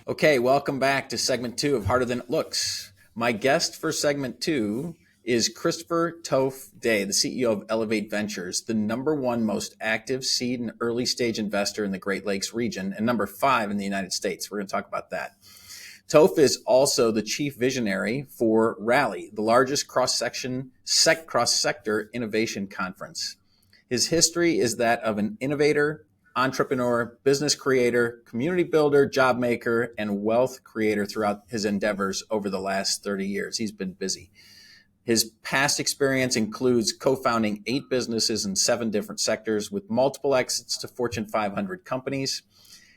Okay, welcome back to segment 2 of Harder Than It Looks. My guest for segment 2 is Christopher Toph Day, the CEO of Elevate Ventures, the #1 most active seed and early stage investor in the Great Lakes region, and #5 in the United States. We're going to talk about that. Toph is also the chief visionary for Rally, the largest cross-sector innovation conference. His history is that of an innovator, entrepreneur, business creator, community builder, job maker, and wealth creator throughout his endeavors over the last 30 years. He's been busy. His past experience includes co-founding 8 businesses in 7 different sectors with multiple exits to Fortune 500 companies.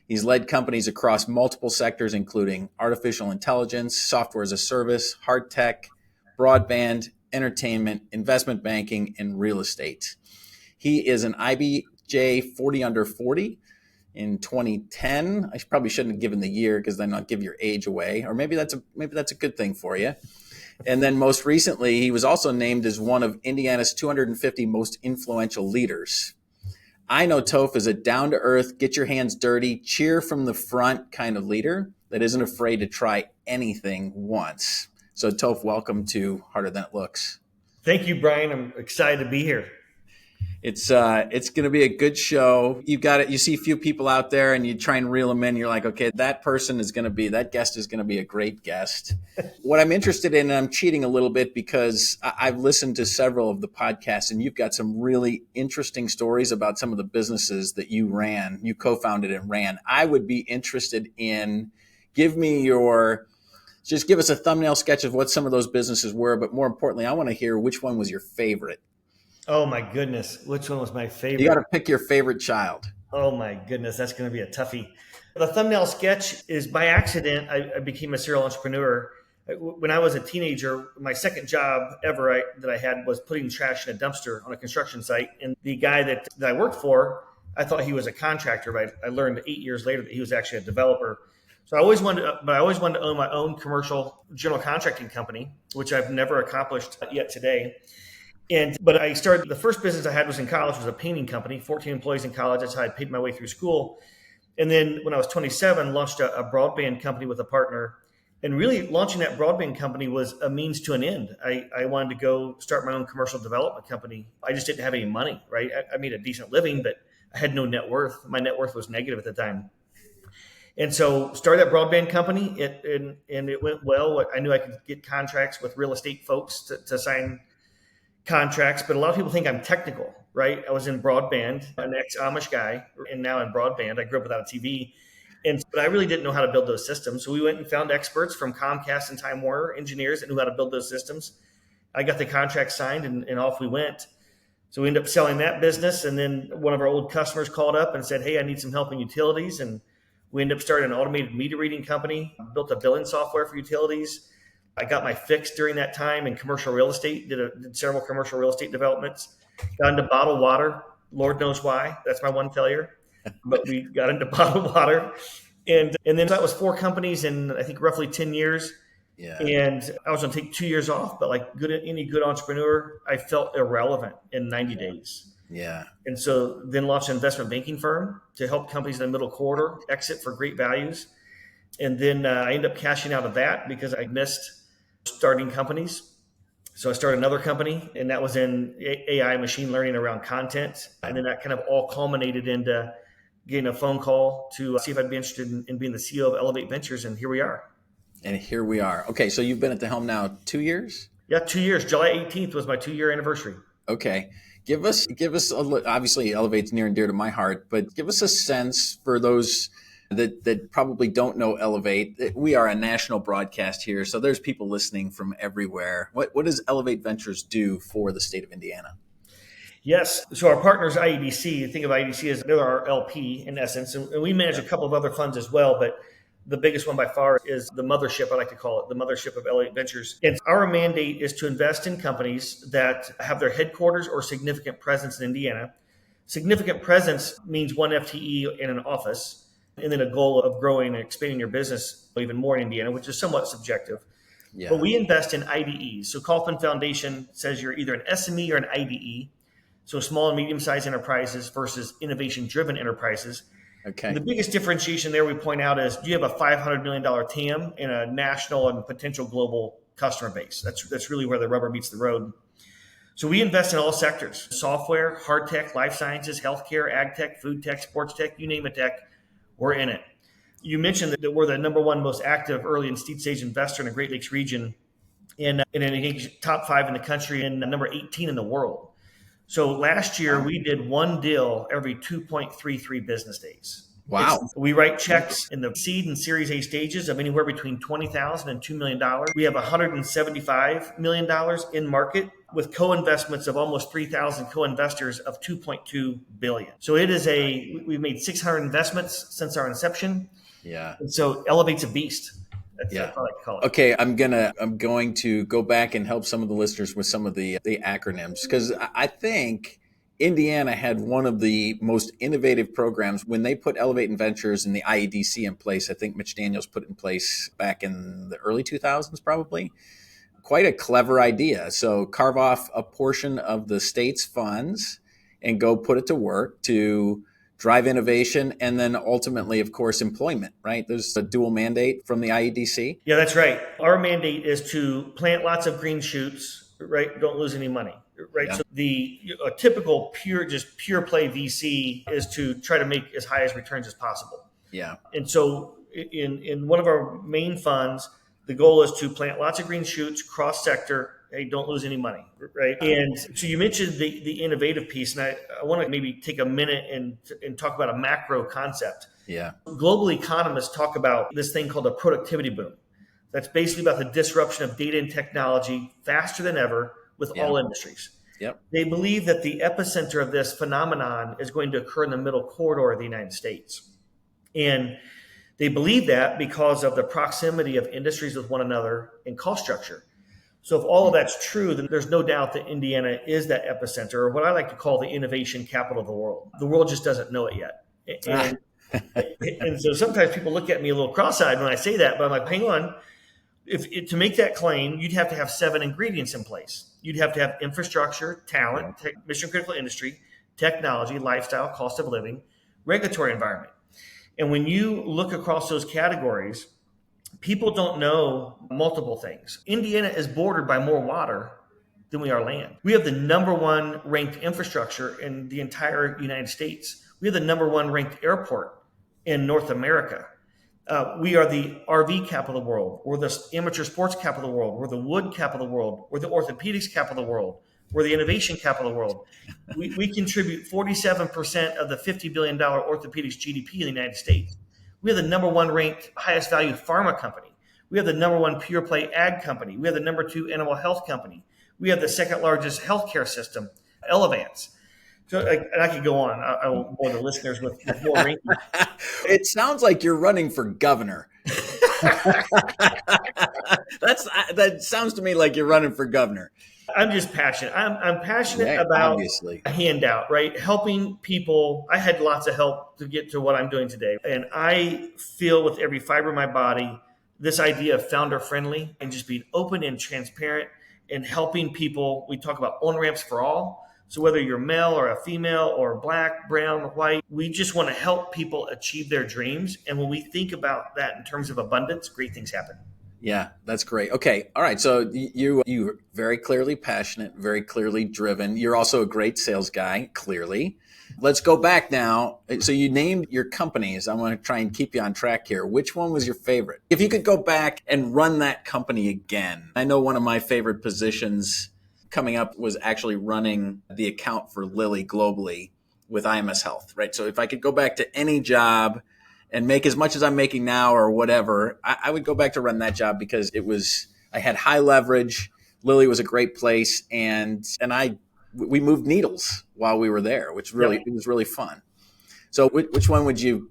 He's led companies across multiple sectors, including artificial intelligence, software as a service, hard tech, broadband, entertainment, investment banking, and real estate. He is an IBJ 40 under 40 in 2010. I probably shouldn't have given the year because then I'll give your age away, or maybe that's a good thing for you. And then most recently, he was also named as one of Indiana's 250 most influential leaders. I know Toph is a down-to-earth, get your hands dirty, cheer from the front kind of leader that isn't afraid to try anything once. So Toph, welcome to Harder Than It Looks. Thank you, Brian. I'm excited to be here. It's going to be a good show. You've got it. You see a few people out there and you try and reel them in. You're like, okay, that guest is going to be a great guest. What I'm interested in, and I'm cheating a little bit because I've listened to several of the podcasts and you've got some really interesting stories about some of the businesses that you co-founded and ran. I would be interested in, just give us a thumbnail sketch of what some of those businesses were. But more importantly, I want to hear which one was your favorite. Oh my goodness. Which one was my favorite? You got to pick your favorite child. Oh my goodness. That's going to be a toughie. The thumbnail sketch is by accident. I became a serial entrepreneur. When I was a teenager, my second job ever that I had was putting trash in a dumpster on a construction site. And the guy that I worked for, I thought he was a contractor, but I learned 8 years later that he was actually a developer. So I always wanted to own my own commercial general contracting company, which I've never accomplished yet today. But I started, the first business I had was in college, was a painting company, 14 employees in college. That's how I paid my way through school. And then when I was 27, launched a broadband company with a partner. And really launching that broadband company was a means to an end. I wanted to go start my own commercial development company. I just didn't have any money, right? I made a decent living, but I had no net worth. My net worth was negative at the time. And so started that broadband company and it went well. I knew I could get contracts with real estate folks to sign contracts, but a lot of people think I'm technical, right? I was in broadband, an ex-Amish guy, and now in broadband. I grew up without a TV. But I really didn't know how to build those systems. So we went and found experts from Comcast and Time Warner, engineers that knew how to build those systems. I got the contract signed and off we went. So we ended up selling that business. And then one of our old customers called up and said, hey, I need some help in utilities. And we ended up starting an automated meter reading company, built a billing software for utilities. I got my fix during that time in commercial real estate, did several commercial real estate developments, got into bottled water. Lord knows why. That's my one failure. But we got into bottled water. And then that was 4 companies in, I think, roughly 10 years. Yeah. And I was going to take 2 years off. But like any good entrepreneur, I felt irrelevant in 90 days. Yeah. And so then launched an investment banking firm to help companies in the middle quarter exit for great values. And then I ended up cashing out of that because I missed starting companies. So I started another company, and that was in AI machine learning around content. And then that kind of all culminated into getting a phone call to see if I'd be interested in being the CEO of Elevate Ventures. And here we are. Okay. So you've been at the helm now 2 years? Yeah, 2 years. July 18th was my 2-year anniversary. Okay. Give us obviously Elevate's near and dear to my heart, but give us a sense for those that probably don't know Elevate. We are a national broadcast here, so there's people listening from everywhere. What does Elevate Ventures do for the state of Indiana? Yes. So our partners, IEDC, think of IEDC as they're our LP in essence, and we manage a couple of other funds as well, but the biggest one by far is the mothership, I like to call it, the mothership of Elevate Ventures. And our mandate is to invest in companies that have their headquarters or significant presence in Indiana. Significant presence means 1 FTE in an office, and then a goal of growing and expanding your business even more in Indiana, which is somewhat subjective. Yeah. But we invest in IDEs. So Kaufman Foundation says you're either an SME or an IDE, so small and medium-sized enterprises versus innovation-driven enterprises. Okay. And the biggest differentiation there we point out is, do you have a $500 million TAM and a national and potential global customer base? That's really where the rubber meets the road. So we invest in all sectors: software, hard tech, life sciences, healthcare, ag tech, food tech, sports tech, you name it tech, we're in it. You mentioned that we're the number one most active early and seed stage investor in the Great Lakes region, and top 5 in the country and number 18 in the world. So last year we did one deal every 2.33 business days. Wow. We write checks in the seed and Series A stages of anywhere between $20,000 and $2 million. We have $175 million in market with co-investments of almost 3,000 co-investors of $2.2 billion. So we've made 600 investments since our inception. Yeah. And so Elevate's a beast. That's Yeah. what I like to call it. Okay, I'm going to go back and help some of the listeners with some of the acronyms, because I think Indiana had one of the most innovative programs when they put Elevate Ventures and the IEDC in place. I think Mitch Daniels put it in place back in the early 2000s, probably. Quite a clever idea. So carve off a portion of the state's funds and go put it to work to drive innovation, and then ultimately, of course, employment, right? There's a dual mandate from the IEDC. Yeah, that's right. Our mandate is to plant lots of green shoots, right? Don't lose any money, right? Yeah. So a typical pure play VC is to try to make as high as returns as possible. Yeah. And so in one of our main funds, the goal is to plant lots of green shoots, cross sector. Hey, don't lose any money, right? And so you mentioned the innovative piece, and I want to maybe take a minute and talk about a macro concept. Yeah. Global economists talk about this thing called a productivity boom. That's basically about the disruption of data and technology faster than ever with all industries. Yep. They believe that the epicenter of this phenomenon is going to occur in the middle corridor of the United States. And they believe that because of the proximity of industries with one another and cost structure. So if all of that's true, then there's no doubt that Indiana is that epicenter, or what I like to call the innovation capital of the world. The world just doesn't know it yet. And so sometimes people look at me a little cross-eyed when I say that, but I'm like, hang on. To make that claim, you'd have to have 7 ingredients in place. You'd have to have infrastructure, talent, mission-critical industry, technology, lifestyle, cost of living, regulatory environment. And when you look across those categories, people don't know multiple things. Indiana is bordered by more water than we are land. We have the number 1 ranked infrastructure in the entire United States. We have the number 1 ranked airport in North America. We are the RV capital of the world. We're the amateur sports capital of the world. We're the wood capital of the world. We're the orthopedics capital of the world. We're the innovation capital of the world. We contribute 47% of the $50 billion orthopedics GDP in the United States. We have the number 1 ranked highest value pharma company. We have the number 1 pure play ag company. We have the number 2 animal health company. We have the second largest healthcare system, Elevance. So and I could go on. I will bore the listeners with more rankings. It sounds like you're running for governor. That sounds to me like you're running for governor. I'm just passionate. I'm passionate about obviously a handout, right? Helping people. I had lots of help to get to what I'm doing today. And I feel with every fiber of my body, this idea of founder friendly and just being open and transparent and helping people. We talk about on-ramps for all. So whether you're male or a female or black, brown, white, we just want to help people achieve their dreams. And when we think about that in terms of abundance, great things happen. Yeah, that's great. Okay. All right. So you're very clearly passionate, very clearly driven. You're also a great sales guy, clearly. Let's go back now. So you named your companies. I want to try and keep you on track here. Which one was your favorite? If you could go back and run that company again. I know one of my favorite positions coming up was actually running the account for Lilly globally with IMS Health, right? So if I could go back to any job and make as much as I'm making now or whatever, I would go back to run that job because I had high leverage. Lilly was a great place. And we moved needles while we were there, which it was really fun. So which one would you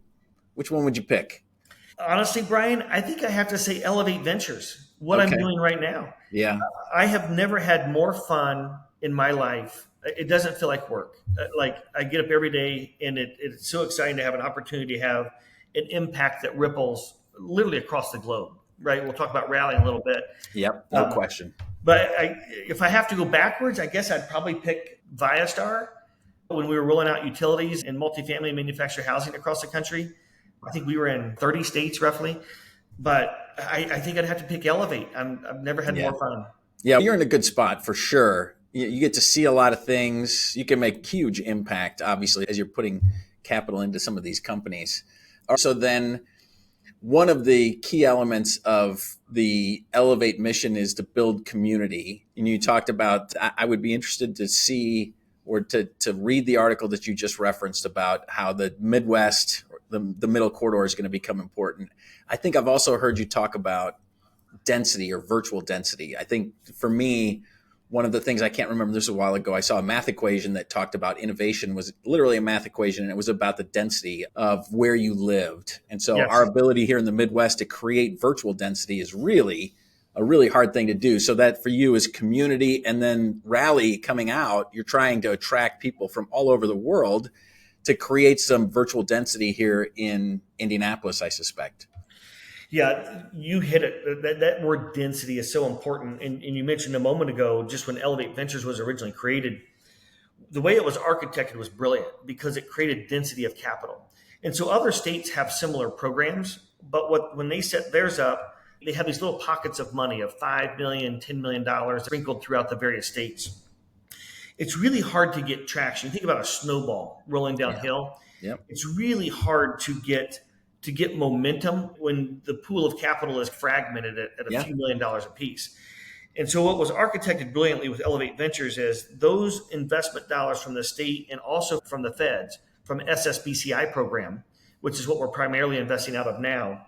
pick? Honestly, Brian, I think I have to say Elevate Ventures, what I'm doing right now. Yeah. I have never had more fun in my life. It doesn't feel like work. Like I get up every day and it's so exciting to have an opportunity to have an impact that ripples literally across the globe, right? We'll talk about rallying a little bit. Yep, no question. But if I have to go backwards, I guess I'd probably pick Viastar. When we were rolling out utilities and multifamily manufactured housing across the country, I think we were in 30 states roughly. But I think I'd have to pick Elevate. I've never had more fun. Yeah, you're in a good spot for sure. You get to see a lot of things. You can make huge impact, obviously, as you're putting capital into some of these companies. So then one of the key elements of the Elevate mission is to build community. And you talked about, I would be interested to see or to read the article that you just referenced about how the Midwest, the middle corridor is going to become important. I think I've also heard you talk about density or virtual density. I think for me, one of the things, I can't remember, this was a while ago, I saw a math equation that talked about innovation was literally a math equation, and it was about the density of where you lived. And so Yes. our ability here in the Midwest to create virtual density is really a really hard thing to do. So that for you is community, and then Rally coming out, you're trying to attract people from all over the world to create some virtual density here in Indianapolis, I suspect. Yeah, you hit it. That word density is so important. And you mentioned a moment ago, just when Elevate Ventures was originally created, the way it was architected was brilliant because it created density of capital. And so other states have similar programs, but when they set theirs up, they have these little pockets of money of $5 million, $10 million sprinkled throughout the various states. It's really hard to get traction. Think about a snowball rolling downhill. Yeah. It's really hard to get momentum when the pool of capital is fragmented at a few $1 million a piece. And so what was architected brilliantly with Elevate Ventures is those investment dollars from the state and also from the feds, from SSBCI program, which is what we're primarily investing out of now.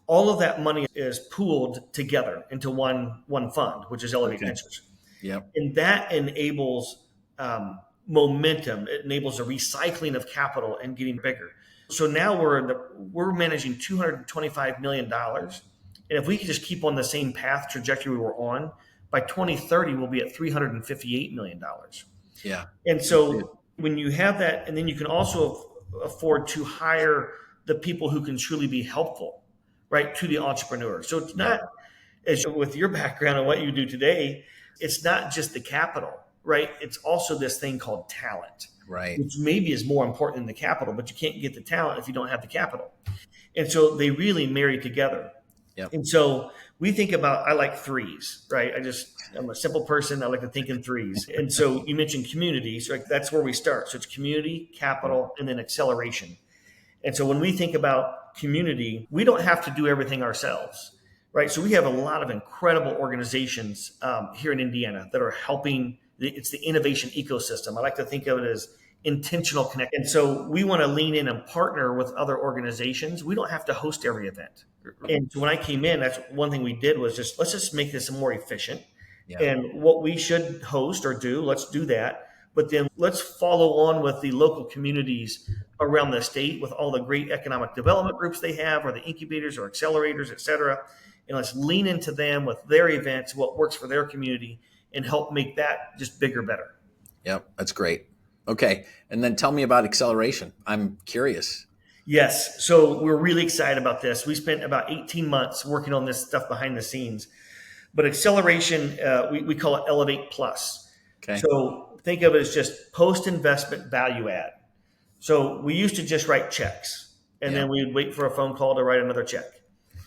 All of that money is pooled together into one fund, which is Elevate Ventures. Yep. And that enables momentum. It enables a recycling of capital and getting bigger. So now we're managing $225 million. And if we can just keep on the same path trajectory we're on, by 2030, we'll be at $358 million. Yeah. And so when you have that, and then you can also afford to hire the people who can truly be helpful, right, to the entrepreneur. So it's not, as with your background and what you do today, it's not just the capital, right? It's also this thing called talent. Right. Which maybe is more important than the capital, but you can't get the talent if you don't have the capital. And so they really marry together. Yep. And so we think about, I like threes, right? I'm a simple person. I like to think in threes. And so you mentioned communities, right? That's where we start. So it's community, capital, and then acceleration. And so when we think about community, we don't have to do everything ourselves, right? So we have a lot of incredible organizations here in Indiana that are helping. It's the innovation ecosystem. I like to think of it as intentional connect. And so we want to lean in and partner with other organizations. We don't have to host every event. And so when I came in, that's one thing we did was let's just make this more efficient. Yeah. And what we should host or do, let's do that. But then let's follow on with the local communities around the state with all the great economic development groups they have, or the incubators or accelerators, et cetera. And let's lean into them with their events, what works for their community, and help make that just bigger, better. Yep, that's great. Okay, and then tell me about acceleration. I'm curious. Yes, so we're really excited about this. We spent about 18 months working on this stuff behind the scenes. But acceleration, we call it Elevate Plus. Okay. So think of it as just post-investment value add. So we used to just write checks, and then we'd wait for a phone call to write another check.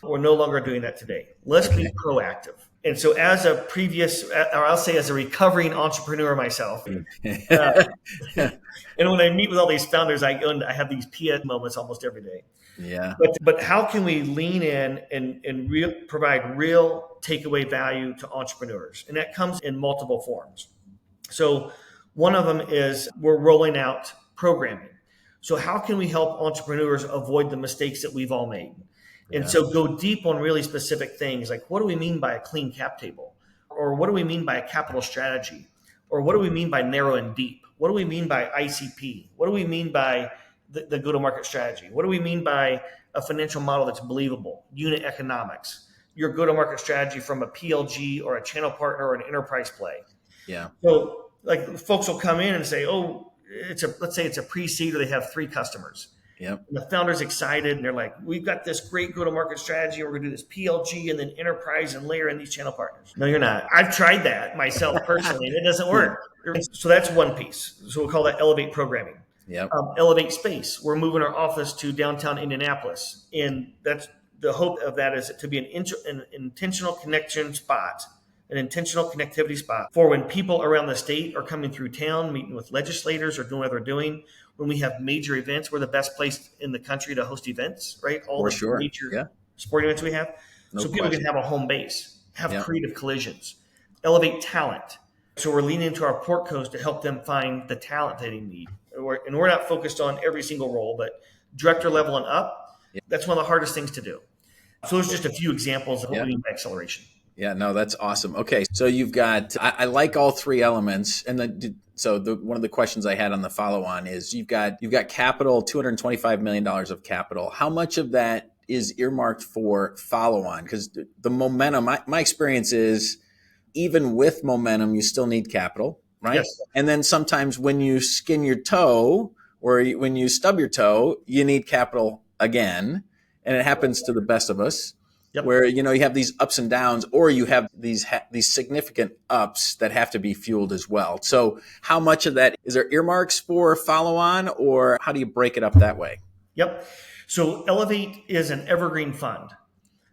We're no longer doing that today. Let's be proactive. And so as a recovering entrepreneur myself, and when I meet with all these founders, I have these PS moments almost every day. Yeah. But how can we lean in and provide real takeaway value to entrepreneurs? And that comes in multiple forms. So one of them is we're rolling out programming. So how can we help entrepreneurs avoid the mistakes that we've all made? And so go deep on really specific things like, what do we mean by a clean cap table? Or what do we mean by a capital strategy? Or what do we mean by narrow and deep? What do we mean by ICP? What do we mean by the go-to-market strategy? What do we mean by a financial model that's believable, unit economics, your go-to-market strategy from a PLG or a channel partner or an enterprise play? Yeah. So like folks will come in and say, let's say it's a pre-seed or they have 3 customers. Yep. And the founder's excited and they're like, we've got this great go-to-market strategy. We're going to do this PLG and then enterprise and layer in these channel partners. No, you're not. I've tried that myself personally and it doesn't work. So that's one piece. So we'll call that Elevate programming. Yep. Elevate space. We're moving our office to downtown Indianapolis. And that's the hope of that is to be an intentional connection spot, an intentional connectivity spot for when people around the state are coming through town, meeting with legislators or doing what they're doing. When we have major events, we're the best place in the country to host events, right? All For the sure. major sporting events we have. No so people question. can have a home base, have creative collisions, elevate talent. So we're leaning into our portcos to help them find the talent that they need. And we're not focused on every single role, but director level and up, that's one of the hardest things to do. So those are just a few examples of what we mean by acceleration. Yeah, no, that's awesome. Okay, so you've got, I like all three elements. And then, so one of the questions I had on the follow-on is you've got capital, $225 million of capital. How much of that is earmarked for follow-on? Because the momentum, my experience is even with momentum, you still need capital, right? Yes. And then sometimes when you skin your toe or when you stub your toe, you need capital again. And it happens to the best of us. Yep. Where, you have these ups and downs, or you have these significant ups that have to be fueled as well. So how much of that, is there earmarks for follow-on, or how do you break it up that way? Yep. So Elevate is an evergreen fund.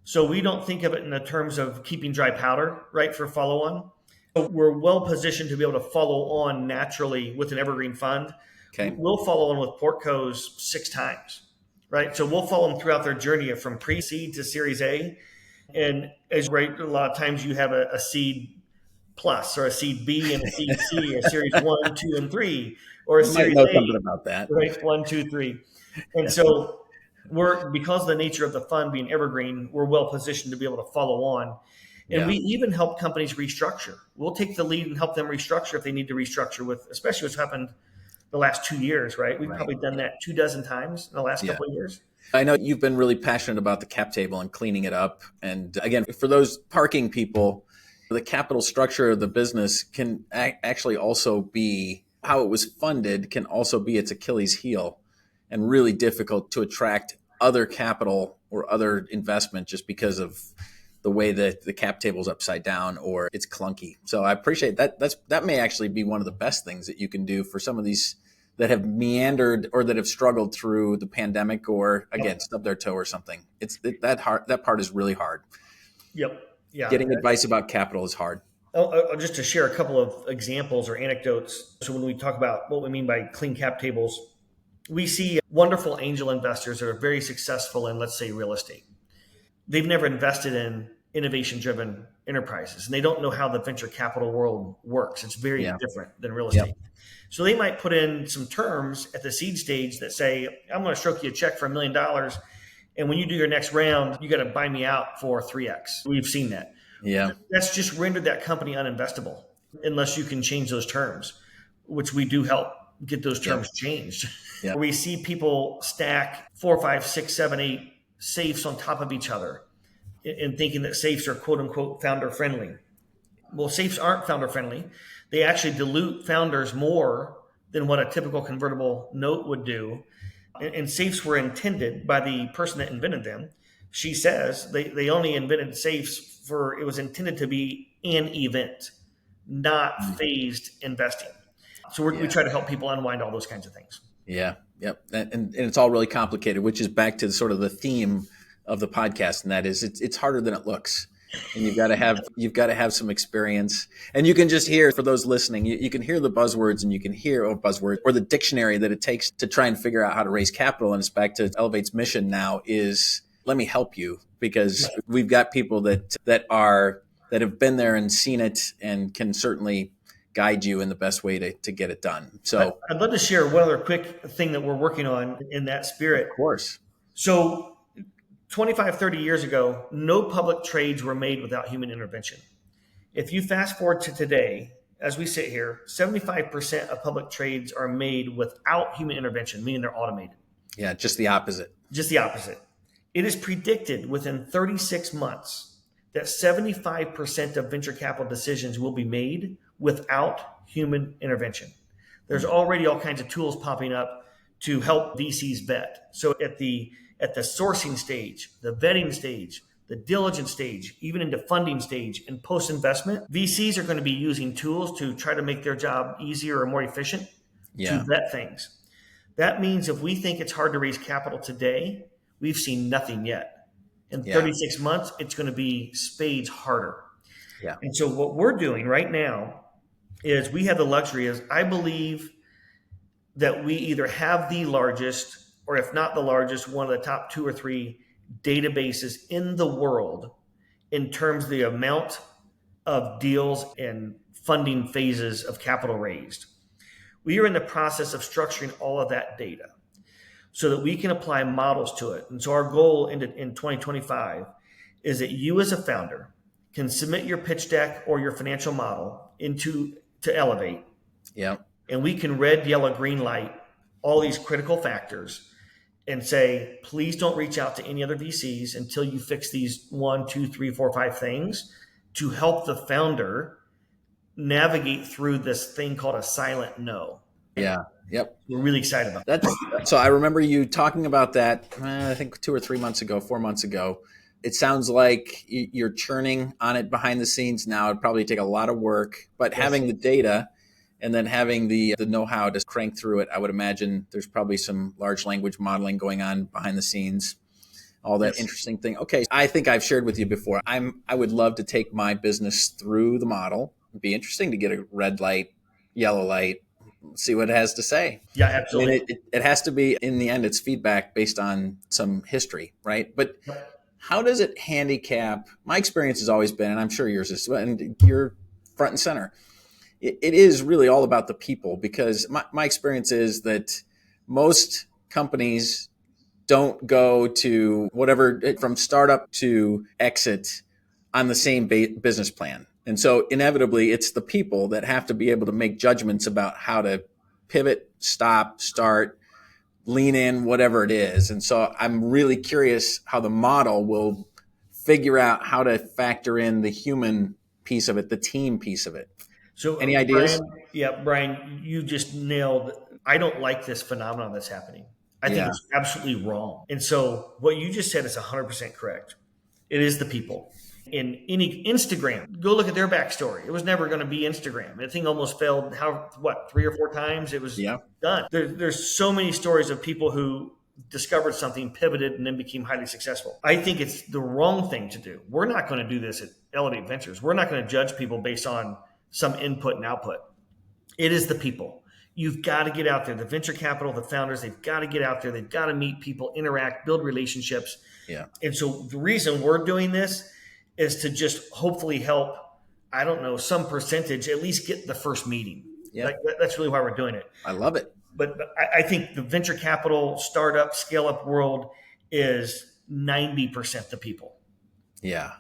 So we don't think of it in the terms of keeping dry powder, right, for follow-on. So we're well positioned to be able to follow on naturally with an evergreen fund. Okay. We'll follow on with portcos 6 times. Right. So we'll follow them throughout their journey from pre-seed to Series A. And a lot of times you have a seed plus or a seed B and a seed C, or Series 1, 2, and 3, or a Series know A. something about that. Right. 1, 2, 3. And so because of the nature of the fund being evergreen, we're well positioned to be able to follow on. And we even help companies restructure. We'll take the lead and help them restructure if they need to restructure especially what's happened the last 2 years, right? We've probably done that 24 times in the last couple of years. I know you've been really passionate about the cap table and cleaning it up. And again, for those parking people, the capital structure of the business can actually also be how it was funded, can also be its Achilles heel and really difficult to attract other capital or other investment just because of the way that the cap table is upside down or it's clunky. So I appreciate that. That may actually be one of the best things that you can do for some of these that have meandered or that have struggled through the pandemic or again, stubbed their toe or something. That part is really hard. Yep. Yeah. Getting advice about capital is hard. Just to share a couple of examples or anecdotes. So when we talk about what we mean by clean cap tables, we see wonderful angel investors that are very successful in, let's say, real estate. They've never invested in innovation-driven enterprises, and they don't know how the venture capital world works. It's very different than real estate. Yep. So they might put in some terms at the seed stage that say, I'm going to stroke you a check for $1 million. And when you do your next round, you got to buy me out for 3X. We've seen that. Yeah. That's just rendered that company uninvestable unless you can change those terms, which we do help get those terms changed. Yeah. We see people stack 4, 5, 6, 7, 8 safes on top of each other and thinking that safes are quote unquote founder friendly. Well, safes aren't founder friendly. They actually dilute founders more than what a typical convertible note would do. And safes were intended by the person that invented them. She says they only invented safes it was intended to be an event, not phased investing. So we try to help people unwind all those kinds of things. Yeah. Yep. And it's all really complicated, which is back to sort of the theme of the podcast. And that is it's harder than it looks. And you've got to have some experience. And you can just hear, for those listening, you can hear the buzzwords and you can hear or the dictionary that it takes to try and figure out how to raise capital. And it's back to Elevate's mission now is let me help you, because we've got people that have been there and seen it and can certainly guide you in the best way to get it done. So I'd love to share one other quick thing that we're working on in that spirit. Of course. So 25, 30 years ago, no public trades were made without human intervention. If you fast forward to today, as we sit here, 75% of public trades are made without human intervention, meaning they're automated. Yeah, just the opposite. Just the opposite. It is predicted within 36 months that 75% of venture capital decisions will be made without human intervention. There's already all kinds of tools popping up to help VCs vet. So at the sourcing stage, the vetting stage, the diligence stage, even into funding stage and post-investment, VCs are going to be using tools to try to make their job easier or more efficient to vet things. That means if we think it's hard to raise capital today, we've seen nothing yet. In 36 months, it's going to be spades harder. Yeah. And so what we're doing right now is we have the luxury is I believe that we either have the largest, or if not the largest, one of the top 2 or 3 databases in the world in terms of the amount of deals and funding phases of capital raised. We are in the process of structuring all of that data so that we can apply models to it. And so our goal in 2025 is that you as a founder can submit your pitch deck or your financial model to Elevate. Yeah. And we can red, yellow, green light all these critical factors and say, please don't reach out to any other VCs until you fix these 1, 2, 3, 4, 5 things to help the founder navigate through this thing called a silent no. Yeah. Yep. We're really excited about that. So I remember you talking about that, I think 4 months ago. It sounds like you're churning on it behind the scenes now. It'd probably take a lot of work, but having the data and then having the know-how to crank through it, I would imagine there's probably some large language modeling going on behind the scenes, all that interesting thing. Okay, I think I've shared with you before. I would love to take my business through the model. It'd be interesting to get a red light, yellow light, see what it has to say. Yeah, absolutely. I mean, it has to be, in the end, it's feedback based on some history, right? But how does it handicap? My experience has always been, and I'm sure yours is, and you're front and center. It is really all about the people, because my experience is that most companies don't go to whatever, from startup to exit, on the same business plan. And so inevitably, it's the people that have to be able to make judgments about how to pivot, stop, start, lean in, whatever it is. And so I'm really curious how the model will figure out how to factor in the human piece of it, the team piece of it. So any ideas? Brian, you just nailed. I don't like this phenomenon that's happening. I think it's absolutely wrong. And so what you just said is 100% correct. It is the people. In any Instagram, go look at their backstory. It was never going to be Instagram. The thing almost failed 3 or 4 times. It was done. There's so many stories of people who discovered something, pivoted, and then became highly successful. I think it's the wrong thing to do. We're not going to do this at Elevate Ventures. We're not going to judge people based on some input and output. It is the people. You've got to get out there. The venture capital, the founders, they've got to get out there. They've got to meet people, interact, build relationships. Yeah. And so the reason we're doing this is to just hopefully help, I don't know, some percentage, at least get the first meeting. Yeah. That's really why we're doing it. I love it. But I think the venture capital, startup, scale-up world is 90% the people. Yeah.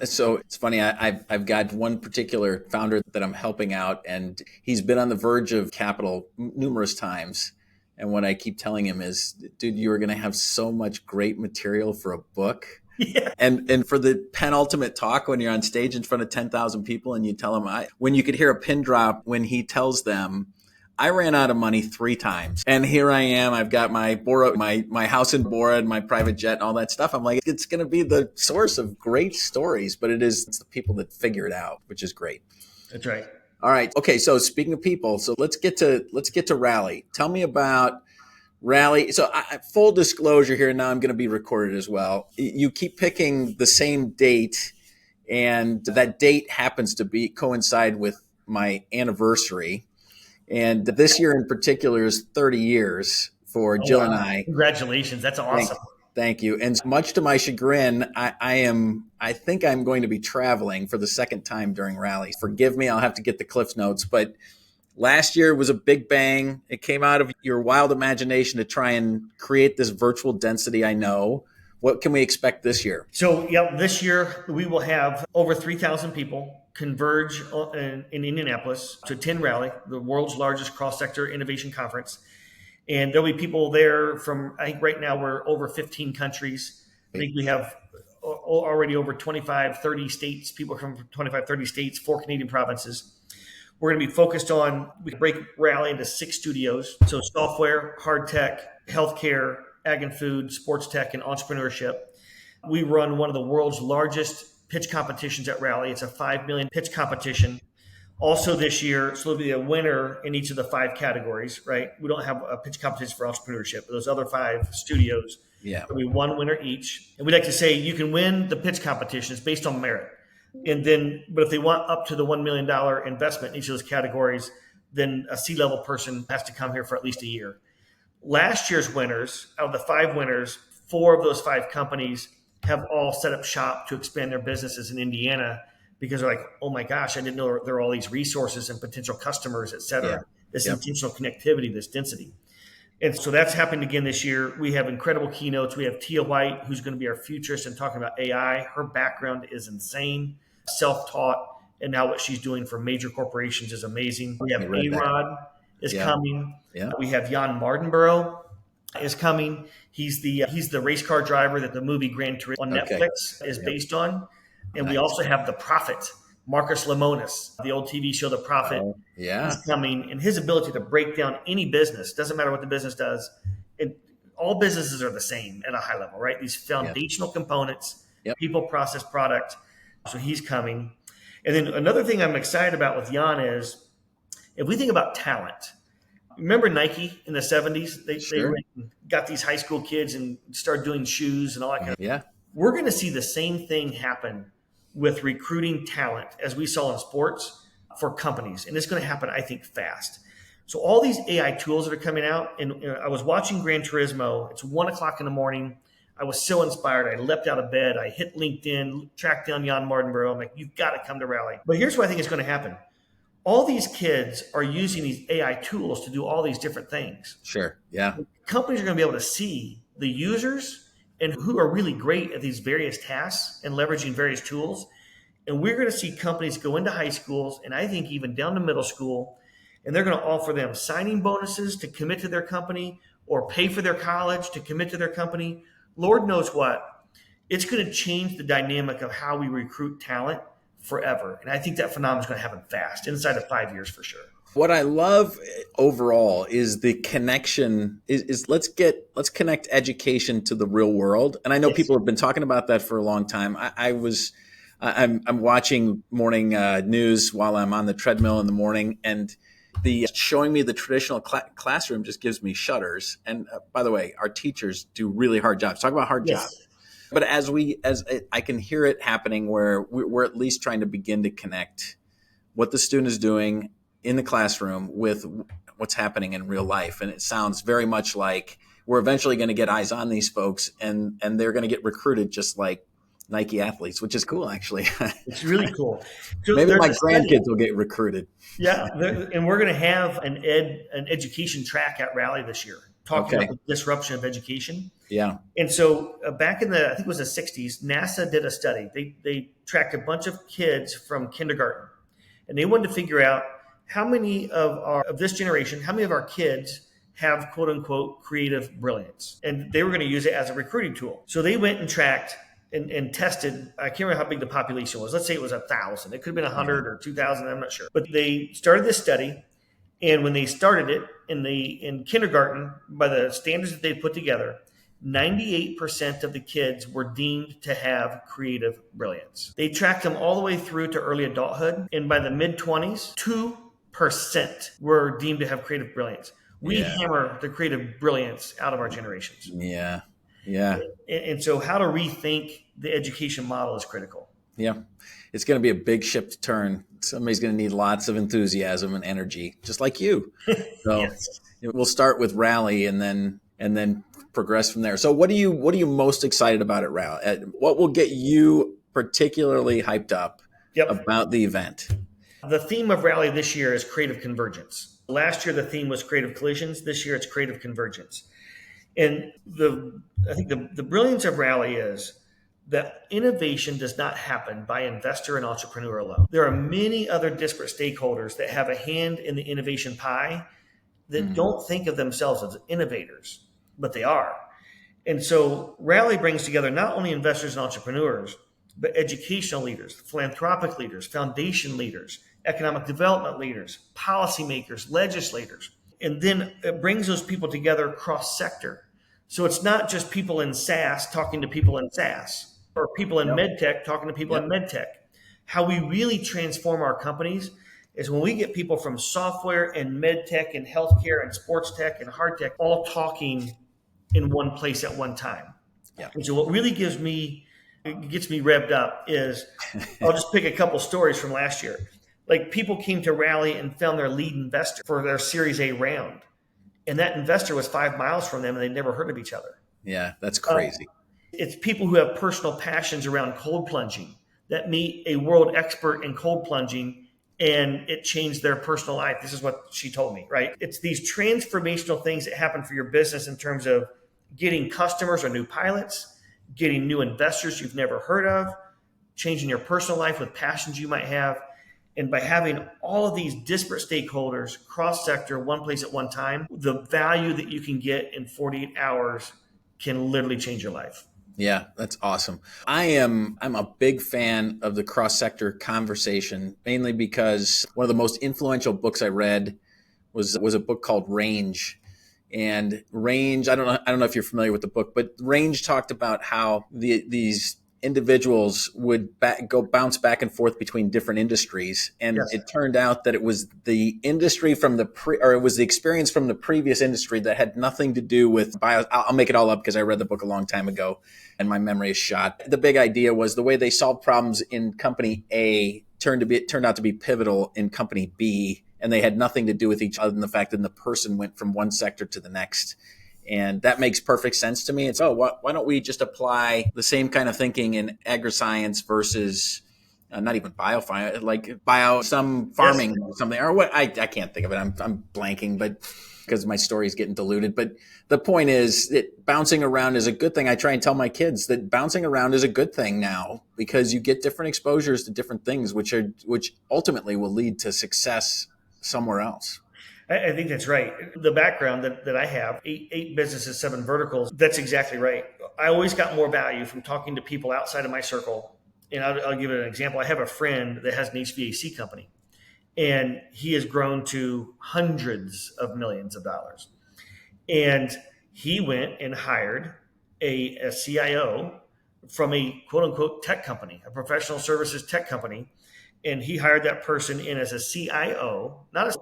So it's funny. I've got one particular founder that I'm helping out, and he's been on the verge of capital numerous times. And what I keep telling him is, dude, you are going to have so much great material for a book. Yeah. And for the penultimate talk, when you're on stage in front of 10,000 people and you tell them, when you could hear a pin drop when he tells them, I ran out of money 3 times. And here I am. I've got my house in Bora and my private jet and all that stuff. I'm like, it's going to be the source of great stories, but it's the people that figure it out, which is great. That's right. All right. Okay. So speaking of people, so let's get to Rally. Tell me about Rally. So full disclosure here, now I'm going to be recorded as well. You keep picking the same date, and that date happens to coincide with my anniversary. And this year in particular is 30 years for Jill and I. Congratulations. That's awesome. Thank you. And much to my chagrin, I think I'm going to be traveling for the second time during Rally. Forgive me, I'll have to get the Cliff Notes. But last year was a big bang. It came out of your wild imagination to try and create this virtual density, I know. What can we expect this year? So, this year we will have over 3,000 people converge in Indianapolis to attend Rally, the world's largest cross-sector innovation conference. And there'll be people there from, I think right now we're over 15 countries. I think we have already over 25, 30 states, people from 25, 30 states, 4 Canadian provinces. We're going to be focused on, we break Rally into 6 studios. So software, hard tech, healthcare, ag and food, sports tech, and entrepreneurship. We run one of the world's largest pitch competitions at Rally. It's a 5 million pitch competition. Also this year, so there'll be a winner in each of the 5 categories, right? We don't have a pitch competition for entrepreneurship, but those other 5 studios, there'll be 1 winner each. And we like to say you can win the pitch competition. It's based on merit. And then, but if they want up to the $1 million investment in each of those categories, then a C-level person has to come here for at least a year. Last year's winners, out of the 5 winners, 4 of those 5 companies have all set up shop to expand their businesses in Indiana because they're like, oh my gosh, I didn't know there are all these resources and potential customers, et cetera. Yeah. This Yep. intentional connectivity, this density. And so that's happened again this year. We have incredible keynotes. We have Tia White, who's going to be our futurist and talking about AI. Her background is insane, self-taught, and now what she's doing for major corporations is amazing. We have A-Rod is coming. Yeah. We have Jan Mardenborough is coming. He's the race car driver that the movie Gran Turismo on Netflix is based on. And we also have The Prophet, Marcus Lemonis, the old TV show The Prophet. He's coming, and his ability to break down any business, doesn't matter what the business does. All businesses are the same at a high level, right? These foundational components, people, process, product. So he's coming. And then another thing I'm excited about with Jan is if we think about talent, remember Nike in the 70s? They got these high school kids and started doing shoes and all that kind of stuff. Yeah. We're going to see the same thing happen with recruiting talent as we saw in sports for companies. And it's going to happen, I think, fast. So all these AI tools that are coming out, and I was watching Gran Turismo. It's 1:00 in the morning. I was so inspired. I leapt out of bed. I hit LinkedIn, tracked down Jan Mardenborough. I'm like, you've got to come to Rally. But here's what I think is going to happen. All these kids are using these AI tools to do all these different things. Sure. Yeah. Companies are going to be able to see the users and who are really great at these various tasks and leveraging various tools. And we're going to see companies go into high schools and I think even down to middle school, and they're going to offer them signing bonuses to commit to their company or pay for their college to commit to their company. Lord knows what. It's going to change the dynamic of how we recruit talent forever. And I think that phenomenon is going to happen fast, inside of 5 years for sure. What I love overall is the connection is let's connect education to the real world. And I know people have been talking about that for a long time. I'm watching morning news while I'm on the treadmill in the morning, and the showing me the traditional classroom just gives me shudders. And by the way, our teachers do really hard jobs. Talk about hard jobs. But as I can hear it happening where we're at least trying to begin to connect what the student is doing in the classroom with what's happening in real life. And it sounds very much like we're eventually going to get eyes on these folks and they're going to get recruited just like Nike athletes, which is cool, actually. It's really cool. So maybe my grandkids will get recruited. Yeah. And we're going to have an education track at Rally this year, talking about the disruption of education. Yeah. And so back in I think it was the 60s, NASA did a study. They tracked a bunch of kids from kindergarten, and they wanted to figure out how many of this generation, how many of our kids have quote unquote creative brilliance. And they were going to use it as a recruiting tool. So they went and tracked and tested. I can't remember how big the population was. Let's say it was 1,000. It could have been 100 or 2,000. I'm not sure. But they started this study. And when they started it in kindergarten, by the standards that they put together, 98% of the kids were deemed to have creative brilliance. They tracked them all the way through to early adulthood. And by the mid-20s, 2% were deemed to have creative brilliance. We hammer the creative brilliance out of our generations. Yeah. Yeah. And so how to rethink the education model is critical. Yeah. It's going to be a big ship to turn. Somebody's going to need lots of enthusiasm and energy, just like you. So we'll start with Rally and then progress from there. So what are you most excited about at Rally? What will get you particularly hyped up about the event? The theme of Rally this year is creative convergence. Last year, the theme was creative collisions. This year, it's creative convergence. And I think the brilliance of Rally is that innovation does not happen by investor and entrepreneur alone. There are many other disparate stakeholders that have a hand in the innovation pie that don't think of themselves as innovators, but they are. And so Rally brings together not only investors and entrepreneurs, but educational leaders, philanthropic leaders, foundation leaders, economic development leaders, policymakers, legislators. And then it brings those people together cross-sector. So it's not just people in SaaS talking to people in SaaS or people in MedTech talking to people in MedTech. How we really transform our companies is when we get people from software and MedTech and healthcare and sports tech and hard tech all talking in one place at one time. Yeah. And so what really gives me it gets me revved up is I'll just pick a couple stories from last year. Like people came to Rally and found their lead investor for their Series A round. And that investor was 5 miles from them and they'd never heard of each other. Yeah, that's crazy. It's people who have personal passions around cold plunging that meet a world expert in cold plunging and it changed their personal life. This is what she told me, right? It's these transformational things that happen for your business in terms of getting customers or new pilots, getting new investors you've never heard of, changing your personal life with passions you might have. And by having all of these disparate stakeholders, cross-sector, one place at one time, the value that you can get in 48 hours can literally change your life. Yeah, that's awesome. I'm a big fan of the cross-sector conversation, mainly because one of the most influential books I read was a book called Range. And Range, I don't know if you're familiar with the book, but Range talked about how these individuals would bounce back and forth between different industries. And Yes. It turned out that it was the industry from it was the experience from the previous industry that had nothing to do with bio. I'll make it all up because I read the book a long time ago and my memory is shot. The big idea was the way they solved problems in company A turned out to be pivotal in company B, and they had nothing to do with each other than the fact that the person went from one sector to the next. And that makes perfect sense to me. It's, why don't we just apply the same kind of thinking in agri-science versus not even some farming or something, or what? I can't think of it. I'm blanking, but because my story is getting diluted. But the point is that bouncing around is a good thing. I try and tell my kids that bouncing around is a good thing now because you get different exposures to different things, which ultimately will lead to success somewhere else. I think that's right. The background that I have, eight businesses, 7 verticals, that's exactly right. I always got more value from talking to people outside of my circle. And I'll give it an example. I have a friend that has an HVAC company, and he has grown to hundreds of millions of dollars. And he went and hired a CIO from a quote unquote tech company, a professional services tech company. And he hired that person in as a CIO, not as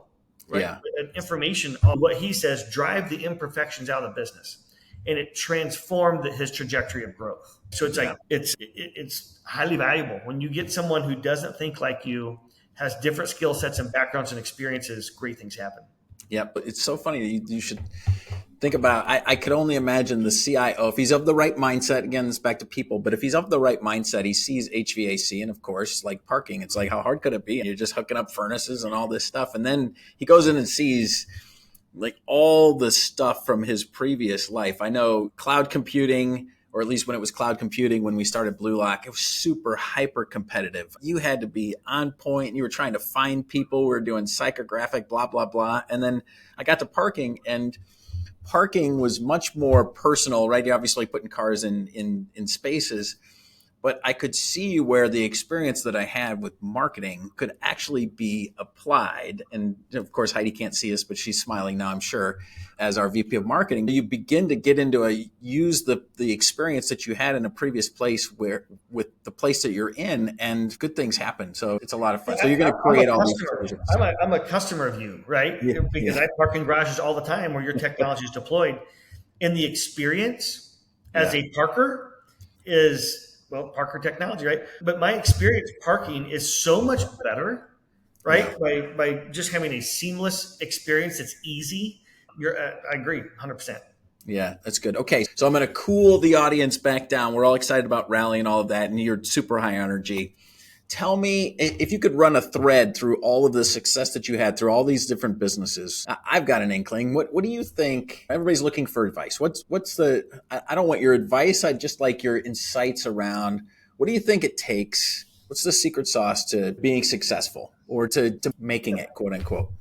right? Yeah. Information on what he says drive the imperfections out of the business, and it transformed his trajectory of growth. So it's like it's highly valuable when you get someone who doesn't think like you, has different skill sets and backgrounds and experiences. Great things happen. Yeah, but it's so funny. You should think about. I could only imagine the CIO if he's of the right mindset. Again, it's back to people. But if he's of the right mindset, he sees HVAC, and of course, like parking, it's like how hard could it be? You're just hooking up furnaces and all this stuff, and then he goes in and sees like all the stuff from his previous life. I know cloud computing, or at least when it was cloud computing, when we started Blue Lock, it was super hyper competitive. You had to be on point. You were trying to find people. We were doing psychographic, blah, blah, blah. And then I got to parking, and parking was much more personal, right? You're obviously putting cars in spaces, but I could see where the experience that I had with marketing could actually be applied. And of course, Heidi can't see us, but she's smiling now, I'm sure, as our VP of marketing. You begin to get into use the experience that you had in a previous place with the place that you're in, and good things happen. So it's a lot of fun. So you're going to create all these versions. I'm a customer of you, right? Yeah, because I park in garages all the time where your technology is deployed. And the experience as a parker is, well, Parker technology, right? But my experience parking is so much better, right? Yeah. By just having a seamless experience that's easy. I agree, 100%. Yeah, that's good. Okay, so I'm going to cool the audience back down. We're all excited about Rally and all of that, and you're super high energy. Tell me, if you could run a thread through all of the success that you had through all these different businesses. I've got an inkling. What do you think? Everybody's looking for advice. I don't want your advice. I just like your insights around what do you think it takes? What's the secret sauce to being successful or to making it, quote unquote?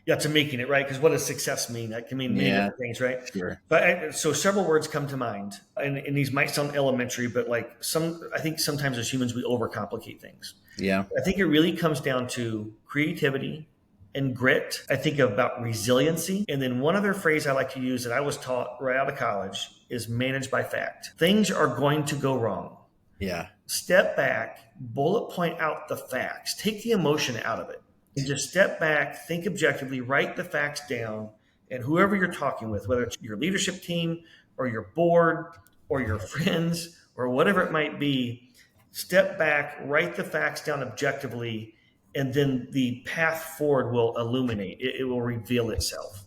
Yeah, to making it, right? Because what does success mean? That can mean many different things, right? Sure. But so several words come to mind, and these might sound elementary, but I think sometimes as humans we overcomplicate things. Yeah. I think it really comes down to creativity and grit. I think about resiliency, and then one other phrase I like to use that I was taught right out of college is manage by fact. Things are going to go wrong. Yeah. Step back, bullet point out the facts, take the emotion out of it. And just step back, think objectively, write the facts down, and whoever you're talking with, whether it's your leadership team or your board or your friends or whatever it might be, step back, write the facts down objectively, and then the path forward will illuminate. It will reveal itself.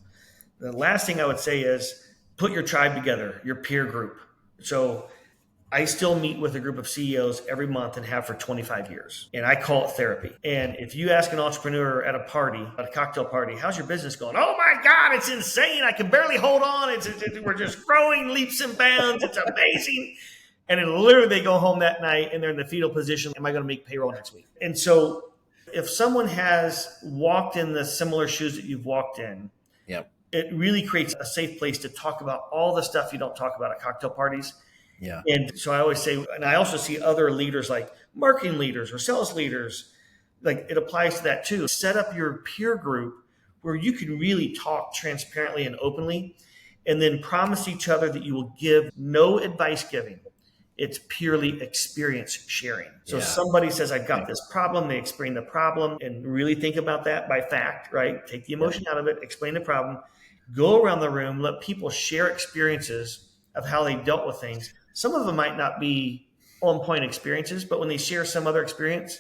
The last thing I would say is put your tribe together, your peer group. So I still meet with a group of CEOs every month and have for 25 years. And I call it therapy. And if you ask an entrepreneur at a party, at a cocktail party, how's your business going? Oh my God, it's insane. I can barely hold on. We're just growing leaps and bounds. It's amazing. And then literally they go home that night and they're in the fetal position. Am I going to make payroll next week? And so if someone has walked in the similar shoes that you've walked in, yep, it really creates a safe place to talk about all the stuff you don't talk about at cocktail parties. Yeah. And so I always say, and I also see other leaders like marketing leaders or sales leaders, like it applies to that too. Set up your peer group where you can really talk transparently and openly, and then promise each other that you will give no advice giving. It's purely experience sharing. So somebody says, I've got this problem. They explain the problem and really think about that by fact, right? Take the emotion out of it, explain the problem, go around the room, let people share experiences of how they dealt with things. Some of them might not be on-point experiences, but when they share some other experience,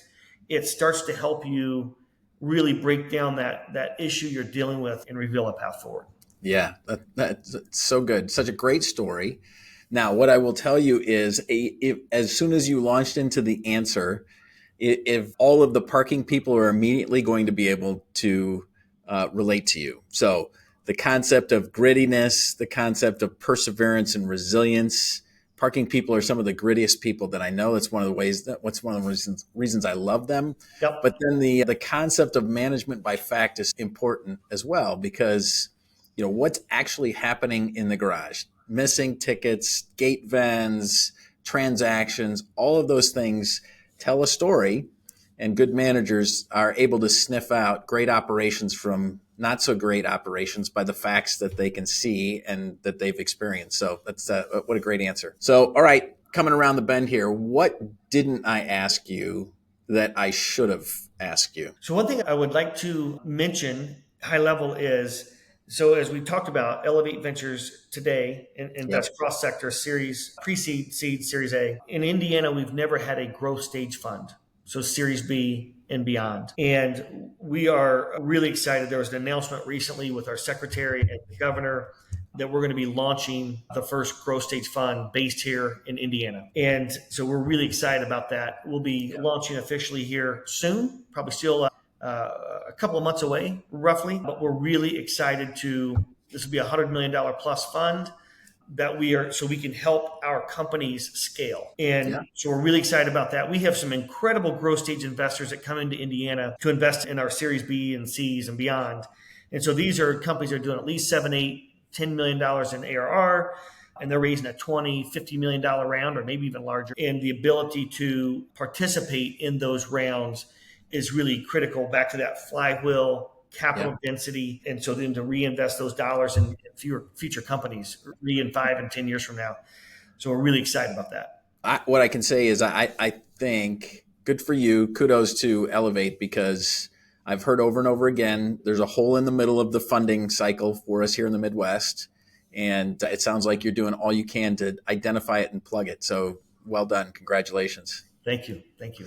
it starts to help you really break down that issue you're dealing with and reveal a path forward. Yeah, that's so good. Such a great story. Now, what I will tell you is as soon as you launched into the answer, if all of the parking people are immediately going to be able to relate to you. So the concept of grittiness, the concept of perseverance and resilience. Parking people are some of the grittiest people that I know. That's one of the reasons I love them. Yep. But then the concept of management by fact is important as well, because what's actually happening in the garage, missing tickets, gate vans, transactions, all of those things tell a story, and good managers are able to sniff out great operations from not so great operations by the facts that they can see and that they've experienced. So that's what a great answer. So, all right, coming around the bend here, what didn't I ask you that I should have asked you? So one thing I would like to mention high level is, so as we talked about, Elevate Ventures today invest cross-sector series, pre-seed, seed, Series A. In Indiana, we've never had a growth stage fund. So Series B and beyond. And we are really excited. There was an announcement recently with our secretary and the governor that we're going to be launching the first growth stage fund based here in Indiana. And so we're really excited about that. We'll be launching officially here soon, probably still a couple of months away, roughly. But we're really excited this will be $100 million plus fund that so we can help our companies scale. And so we're really excited about that. We have some incredible growth stage investors that come into Indiana to invest in our Series B and C's and beyond. And so these are companies that are doing at least $7, $8, $10 million in ARR, and they're raising a $20, $50 million round or maybe even larger. And the ability to participate in those rounds is really critical, back to that flywheel capital density. And so then to reinvest those dollars in future companies in 5 and 10 years from now. So we're really excited about that. What I can say is I think good for you. Kudos to Elevate, because I've heard over and over again, there's a hole in the middle of the funding cycle for us here in the Midwest. And it sounds like you're doing all you can to identify it and plug it. So well done. Congratulations. Thank you. Thank you.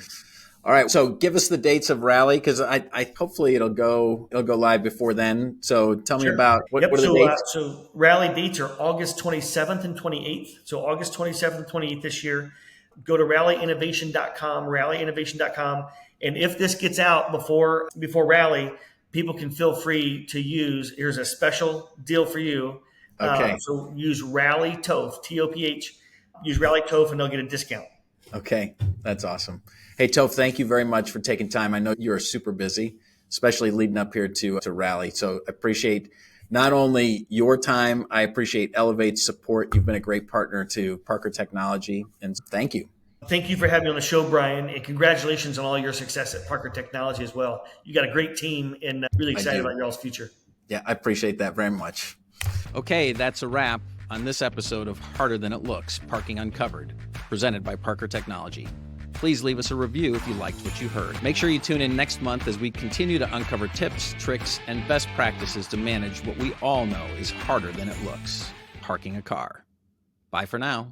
All right. So give us the dates of Rally, because I hopefully it'll go live before then. So tell me about what are the dates? So Rally dates are August 27th and 28th. So August 27th and 28th this year. Go to rallyinnovation.com. And if this gets out before Rally, people can feel free to use. Here's a special deal for you. Okay. So use Rally Toph, T-O-P-H. Use Rally Toph and they'll get a discount. Okay. That's awesome. Hey, Toph, thank you very much for taking time. I know you're super busy, especially leading up here to Rally. So I appreciate not only your time, I appreciate Elevate's support. You've been a great partner to Parker Technology, and thank you. Thank you for having me on the show, Brian, and congratulations on all your success at Parker Technology as well. You got a great team, and really excited about y'all's future. Yeah, I appreciate that very much. Okay, that's a wrap on this episode of Harder Than It Looks, Parking Uncovered, presented by Parker Technology. Please leave us a review if you liked what you heard. Make sure you tune in next month as we continue to uncover tips, tricks, and best practices to manage what we all know is harder than it looks, parking a car. Bye for now.